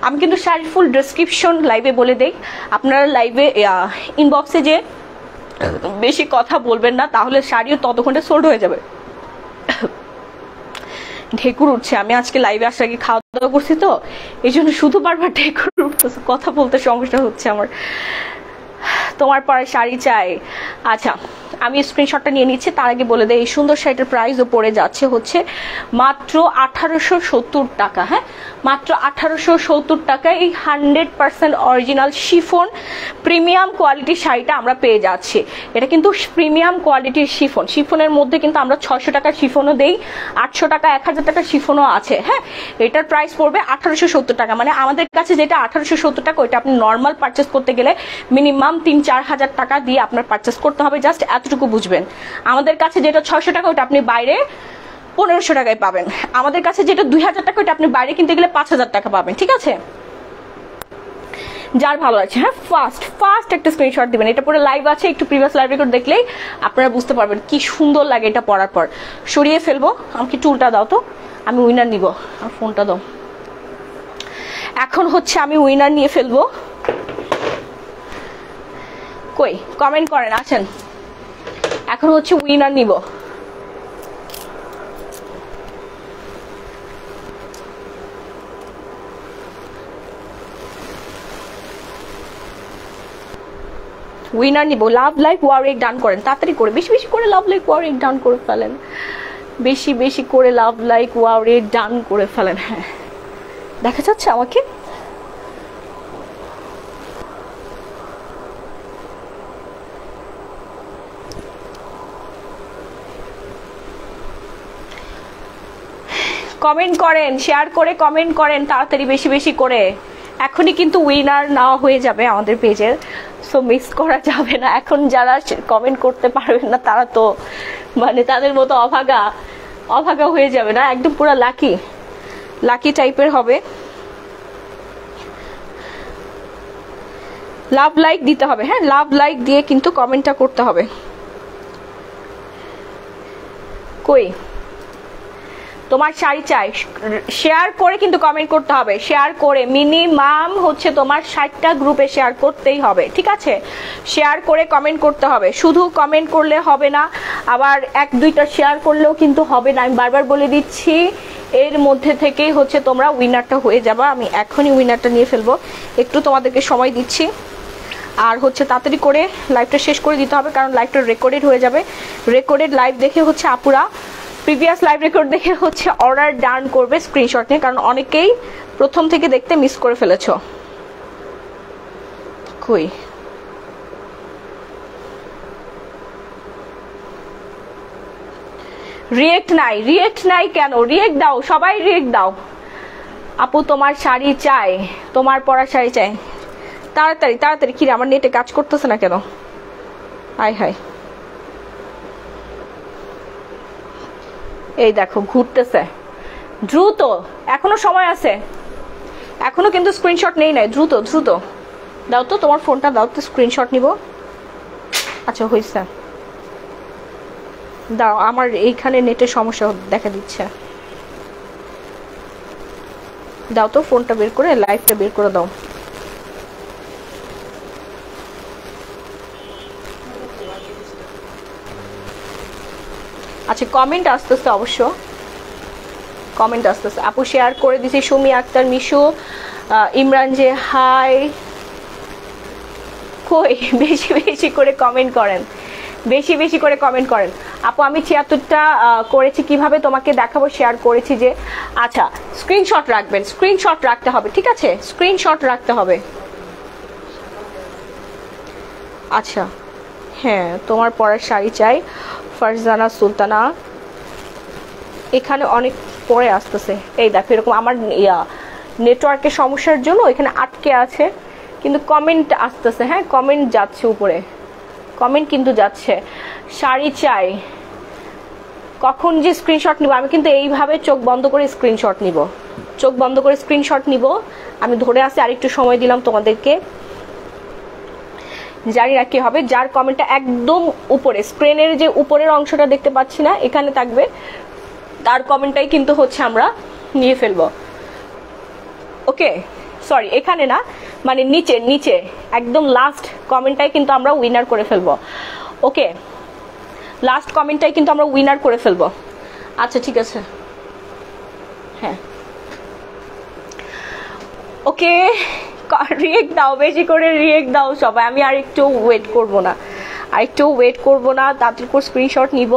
আমি কিন্তু শাড়ির ফুল ডেসক্রিপশন লাইভে বলে দেই, আপনারা লাইভে ইনবক্সে যে বেশি কথা বলবেন না, তাহলে শাড়িও ততক্ষণে সোল্ড হয়ে যাবে। ঢেকুর উঠছে, আমি আজকে লাইভে আসার আগে খাওয়া দাওয়া করছি তো এই জন্য শুধু বারবার ঢেকুর উঠতেছে, কথা বলতে সমস্যা হচ্ছে আমার। তোমার পরে শাড়ি চাই। আচ্ছা আমি স্ক্রিনশটটা নিয়ে নিচ্ছি, তার আগে বলে দেয় এই সুন্দর শাড়িটার প্রাইসও পড়ে যাচ্ছে হচ্ছে মাত্র 1870 টাকা। হ্যাঁ মাত্র 1870 টাকায় এই 100% অরিজিনাল শিফন প্রিমিয়াম কোয়ালিটির শাড়িটা আমরা পেয়ে যাচ্ছি। এটা কিন্তু প্রিমিয়াম কোয়ালিটির শিফন, শিফনের মধ্যে কিন্তু আমরা 600 টাকার শিফনও দেই, 800 টাকা 1000 টাকার শিফনও আছে। হ্যাঁ এটার প্রাইস পড়বে 1870 টাকা, মানে আমাদের কাছে যেটা 1870 টাকা ওইটা আপনি নর্মাল পারচেস করতে গেলে মিনিমাম 3-4 হাজার টাকা দিয়ে আপনার পারচেস করতে হবে। জাস্ট এতটুকু বুঝবেন, আমাদের কাছে যেটা 600 টাকা ওটা আপনি বাইরে 1500 টাকায় পাবেন, আমাদের কাছে যেটা 2000 টাকা ওটা আপনি বাইরে কিনতে গেলে 5000 টাকা পাবেন। ঠিক আছে যার ভালো আছে হ্যাঁ ফার্স্ট একটা স্ক্রিনশট দিবেন। এটা পরে লাইভ আছে, একটু প্রিভিয়াস লাইভ রেকর্ড দেখলেই আপনারা বুঝতে পারবেন কি সুন্দর লাগে এটা পরার পর। সরিয়ে ফেলবো, আমাকে টুলটা দাও তো, আমি উইনার নিব, আর ফোনটা দাও। এখন হচ্ছে আমি উইনার নিয়ে ফেলবো। কই কমেন্ট করেন, আছেন? এখন হচ্ছে উইনার নিব। উইনার নিব। লাভ লাইক ওয়ারেক ডান করেন তাড়াতাড়ি করে, বেশি বেশি করে লাভ লাইক ওয়ারেক ডান করে ফেলেন, বেশি বেশি করে লাভ লাইক ওয়ারেক ডান করে ফেলেন। হ্যাঁ দেখা যাচ্ছে আমাকে? কমেন্ট করেন, শেয়ার করে কমেন্ট করেন তাড়াতাড়ি বেশি বেশি করে, এখনই কিন্তু উইনার নেওয়া হয়ে যাবে আমাদের পেজের, সো মিস করা যাবে না। এখন যারা কমেন্ট করতে পারবেন না তারা তো মানে তাদের মতো অভাগা হয়ে যাবে না, একদম পুরো লাকি টাইপের হবে। লাভ লাইক দিতে হবে, হ্যাঁ লাভ লাইক দিয়ে কিন্তু কমেন্টটা করতে হবে। কই তোমার শাড়ি চাই, শেয়ার করে কিন্তু কমেন্ট করতে হবে, শেয়ার করে মিনিমাম হচ্ছে তোমার 60টা গ্রুপে শেয়ার করতেই হবে। ঠিক আছে শেয়ার করে কমেন্ট করতে হবে, শুধু কমেন্ট করলে হবে না, আবার এক দুইটা শেয়ার করলেও কিন্তু হবে না, আমি বারবার বলে দিচ্ছি। এর মধ্যে থেকেই হচ্ছে তোমরা উইনারটা হয়ে যাবা। আমি এখনই উইনারটা নিয়ে ফেলবো, একটু তোমাদেরকে সময় দিচ্ছি। আর হচ্ছে তাড়াতাড়ি করে লাইভটা শেষ করে দিতে হবে, কারণ লাইভটা রেকর্ডেড হয়ে যাবে। রেকর্ডেড লাইভ দেখে হচ্ছে আপুরা প্রিভিয়াস লাইভ রেকর্ড দেখে হচ্ছে অর্ডার ডান করবে স্ক্রিনশট নিয়ে, কারণ অনেকেই প্রথম থেকে দেখতে মিস করে ফেলেছো। কই রিয়েক্ট নাই, রিয়েক্ট নাই কেন? রিয়েক্ট দাও, সবাই রিয়েক্ট দাও। আপু তোমার শাড়ি চাই, তোমার পরা শাড়ি চাই, তাড়াতাড়ি তাড়াতাড়ি। কিরে আমার নেটে কাজ করতেছে না কেন? হাই হাই, এই দেখো ঘুরতেছে। দ্রুত, এখনো সময় আছে, এখনো কিন্তু স্ক্রিনশট নেই নাই। দ্রুত দ্রুত দাও তো, তোমার ফোনটা দাও তো, স্ক্রিনশট নিব। আচ্ছা হয়েছে, দাও। আমার এইখানে নেটের সমস্যা দেখা দিচ্ছে। দাও তো ফোনটা বের করে, লাইভটা বের করে দাও। আচ্ছা কমেন্ট আসতেছে, অবশ্য কমেন্ট আসতেছে। আপু শেয়ার করে দিছি। সুমি আক্তার, মিশু, ইমরান যে হাই। কই বেশি বেশি করে কমেন্ট করেন, বেশি বেশি করে কমেন্ট করেন। আপু আমি ৭৬টা করেছি, কিভাবে তোমাকে দেখাবো, শেয়ার করেছি যে। আচ্ছা স্ক্রিনশট রাখবেন, স্ক্রিনশট রাখতে হবে, ঠিক আছে, স্ক্রিনশট রাখতে হবে। আচ্ছা হ্যাঁ, তোমার পরার শাড়ি চাই। ফারজানা সুলতানা, এখানে অনেক পরে আসতেছে। এই দেখো এরকম আমার নেটওয়ার্কের সমস্যার জন্য এখানে আটকে আছে, কিন্তু কমেন্ট আসতেছে। হ্যাঁ কমেন্ট যাচ্ছে উপরে, কমেন্ট কিন্তু যাচ্ছে। শাড়ি চাই, কখন যে স্ক্রিনশট নিব? আমি কিন্তু এইভাবে চোখ বন্ধ করে স্ক্রিনশট নিব, চোখ বন্ধ করে স্ক্রিনশট নিব। আমি ধরে আসি, আরেকটু সময় দিলাম তোমাদেরকে। জানি না কি হবে। যার কমেন্টটা একদম উপরে, স্ক্রিনের যে উপরের অংশটা দেখতে পাচ্ছি না, এখানে থাকবে, তার কমেন্টটাই কিন্তু হচ্ছে আমরা নিয়ে ফেলবো। ওকে সরি, এখানে না, মানে নিচে নিচে একদম লাস্ট কমেন্টটাই কিন্তু আমরা উইনার করে ফেলবো। ওকে লাস্ট কমেন্টটাই কিন্তু আমরা উইনার করে ফেলবো। আচ্ছা ঠিক আছে, হ্যাঁ ওকে। রিয়েক্ট দাও, বেশি করে রিয়েক্ট দাও সবাই। আমি আর একটু ওয়েট করবো না, আর একটু ওয়েট করবো না, তাড়াতাড়ি করে স্ক্রিনশট নিব।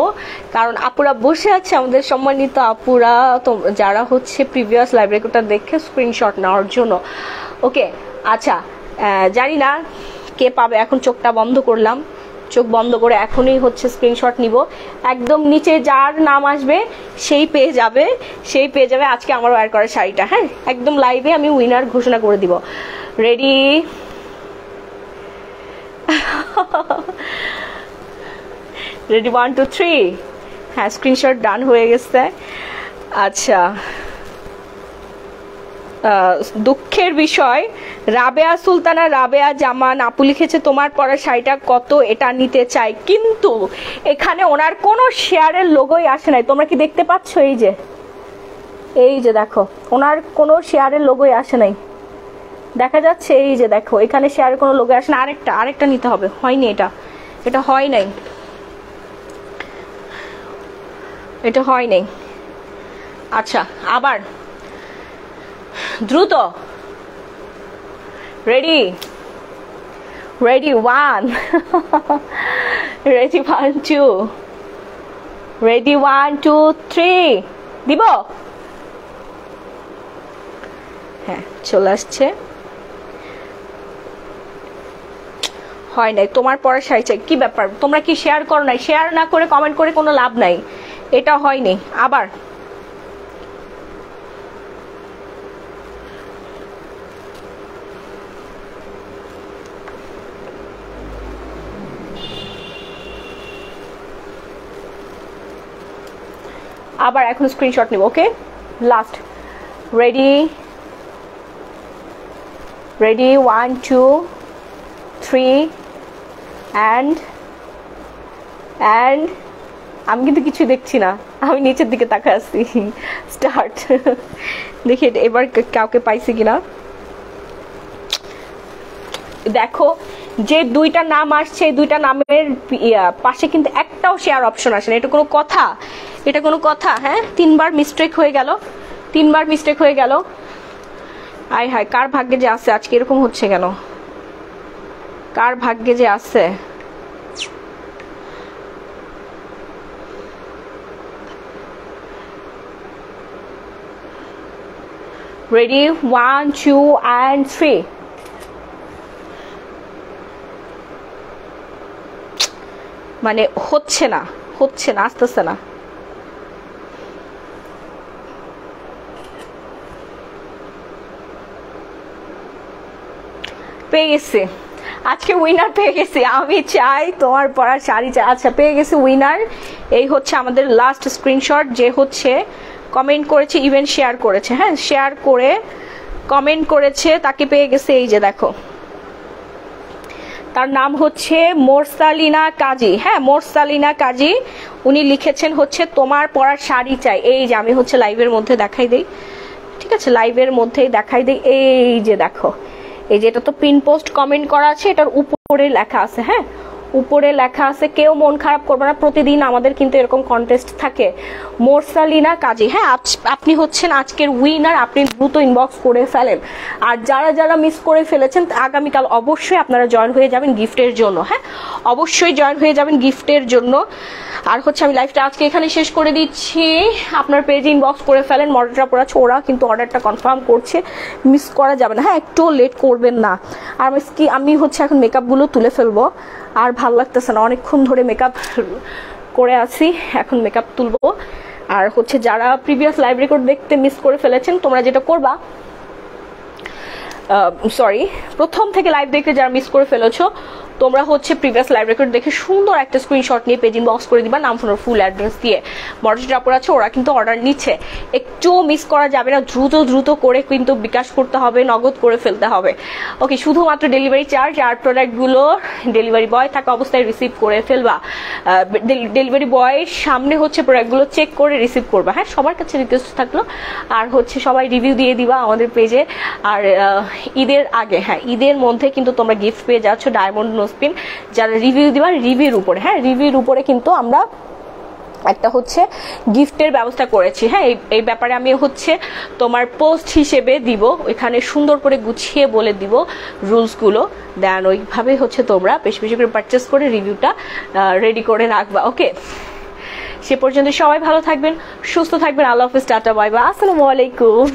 কারণ আপুরা বসে আছে, আমাদের সম্মানিত আপুরা, তো যারা হচ্ছে প্রিভিয়াস লাইভ রেকর্ডটা দেখে স্ক্রিনশট নেওয়ার জন্য। ওকে আচ্ছা, জানি না কে পাবে। এখন চোখটা বন্ধ করলাম, চোখ বন্ধ করে এখনই হচ্ছে স্ক্রিনশট নিব। একদম নিচে যার নাম আসবে সেই পেয়ে যাবে, সেই পেয়ে যাবে আজকে আমার ওয়্যার করা শাড়িটা। হ্যাঁ একদম লাইভে আমি উইনার ঘোষণা করে দিব। রেডি? রেডি 1 2 3। হ্যাঁ স্ক্রিনশট ডান হয়ে গেছে। আচ্ছা দুঃখের বিষয়, রাবেয়া সুলতানা, রাবেয়া জামান আপু লিখেছে তোমার পরা শাড়িটা কত, এটা নিতে চাই, কিন্তু এখানে ওনার কোনো শেয়ারের লোগোই আসে নাই। তোমরা কি দেখতে পাচ্ছ? এই যে দেখো, ওনার কোনো শেয়ারের লোগোই আসে নাই, দেখা যাচ্ছে। এই যে দেখো, এখানে শেয়ারের কোনো লোগো আসে না। আরেকটা নিতে হবে, হয়নি, এটা হয় নাই, এটা হয় নাই। আচ্ছা আবার দ্রুত। রেডি? রেডি 1 রেডি 1 2 রেডি 1 2 3 দিব। হ্যাঁ চলে আসছে। হয় নাই, তোমার পরা শাড়ি চাই। কি ব্যাপার, তোমরা কি শেয়ার করো নাই? শেয়ার না করে কমেন্ট করে কোনো লাভ নাই, এটা হয়নি। আবার এখন স্ক্রিনশট নিব। Okay last. Ready? Ready 1 2 3 and আমি কিন্তু কিছু দেখছি না, আমি নিচের দিকে তাকায় আসছি। স্টার্ট। দেখি এবার কাউকে পাইছি কিনা। দেখো যে দুইটা নাম আসছে, এই দুইটা নামের পাশে কিন্তু একটাও শেয়ার অপশন আসে না। এটা কোনো কথা? এটা কোনো কথা? হ্যাঁ, 3বার মিস্টেক হয়ে গেল, 3বার মিস্টেক হয়ে গেল। আয় হায়, কার ভাগ্যে যে আছে আজকে এরকম হচ্ছে কেন? কার ভাগ্যে যে আছে? Ready, 1 2 and 3। মানে হচ্ছে না, হচ্ছে না, আসতেছে না। পেয়ে গেছি আজকে উইনার, পেয়ে গেছি। আমি চাই তোমার পরা শাড়ি চাই। আচ্ছা, পেয়ে গেছি উইনার। এই হচ্ছে আমাদের লাস্ট স্ক্রিনশট, যে হচ্ছে কমেন্ট করেছে, ইভেন শেয়ার করেছে। হ্যাঁ, শেয়ার করে কমেন্ট করেছে, তাকে পেয়ে গেছে। এই যে দেখো, তার নাম হচ্ছে মোরসালিনা কাজী। হ্যাঁ, মোরসালিনা কাজী। উনি লিখেছেন হচ্ছে তোমার পরার শাড়ি চাই। এই যে আমি হচ্ছে লাইভের মধ্যে দেখাই দেই, ঠিক আছে, লাইভের মধ্যেই দেখাই দেই। এই যে দেখো, এই যে এটা তো পিন পোস্ট কমেন্ট করা আছে, এটার উপরে লেখা আছে। হ্যাঁ, উপরে লেখা আছে। কেউ মন খারাপ করবে না, প্রতিদিন আমাদের কিন্তু এরকম কন্টেস্ট থাকে। মোরসালিনা কাজী, হ্যাঁ, আপনি হচ্ছেন আজকের উইনার। আপনি দ্রুত ইনবক্স করে ফেলেন। আর যারা যারা মিস করে ফেলেছেন, আগামীকাল অবশ্যই আপনারা জয়েন হয়ে যাবেন গিফটের জন্য। হ্যাঁ, অবশ্যই জয়েন হয়ে যাবেন গিফটের জন্য। আর হচ্ছে আমি লাইভটা আজকে এখানে শেষ করে দিচ্ছি। আপনার পেজে ইনবক্স করে ফেলেন। মডারটা পড়াচ্ছে, ওরা কিন্তু অর্ডারটা কনফার্ম করছে, মিস করা যাবে না। হ্যাঁ, একটু লেট করবেন না। আর আমি হচ্ছে এখন মেকআপগুলো তুলে ফেলবো। আর ভাল লাগতেছে না, অনেকক্ষণ ধরে মেকআপ করে আছি, এখন মেকআপ তুলবো। আর হচ্ছে যারা প্রিভিয়াস লাইভ রেকর্ড দেখতে মিস করে ফেলেছেন, তোমরা যেটা করবা, সরি, প্রথম থেকে লাইভ দেখতে যারা মিস করে ফেলেছো, তোমরা হচ্ছে প্রিভিয়াস লাইভ রেকর্ড দেখে সুন্দর একটা স্ক্রিনশট নিয়ে পেজ ইনবক্স করে দিবা, নাম ফোন ফুল অ্যাড্রেস দিয়ে। মডারেটর আপুরা আছে, ওরা কিন্তু অর্ডার নিচ্ছে, একটু মিস করা যাবে না। দ্রুত দ্রুত করে কিন্তু বিকাশ করতে হবে, নগদ করে ফেলতে হবে। ওকে, শুধুমাত্র ডেলিভারি চার্জ আর প্রোডাক্টগুলো ডেলিভারি বয় থাকা অবস্থায় রিসিভ করে ফেলবা। ডেলিভারি বয়ের সামনে হচ্ছে প্রোডাক্টগুলো চেক করে রিসিভ করবা। হ্যাঁ, সবার কাছে রিকোয়েস্ট থাকলো। আর হচ্ছে সবাই রিভিউ দিয়ে দিবা আমাদের পেজে। আর ঈদের আগে, হ্যাঁ, ঈদের মধ্যে কিন্তু তোমরা গিফট পেয়ে যাচ্ছ ডায়মন্ড নোজপিন। যারা রিভিউ দিবা, রিভিউর উপরে, হ্যাঁ, রিভিউর উপরে কিন্তু আমরা একটা হচ্ছে গিফটের ব্যবস্থা করেছি। হ্যাঁ, এই ব্যাপারে আমি হচ্ছে তোমার পোস্ট হিসেবে দিব, ওইখানে সুন্দর করে গুছিয়ে বলে দিব রুলসগুলো। দেন ওইভাবে হচ্ছে তোমরা বেশি বেশি করে পারচেস করে রিভিউটা রেডি করে রাখবা। ওকে, সে পর্যন্ত সবাই ভালো থাকবেন, সুস্থ থাকবেন। আল্লাহ হাফেজ, টাটা, বাই বাই, আসসালামু আলাইকুম।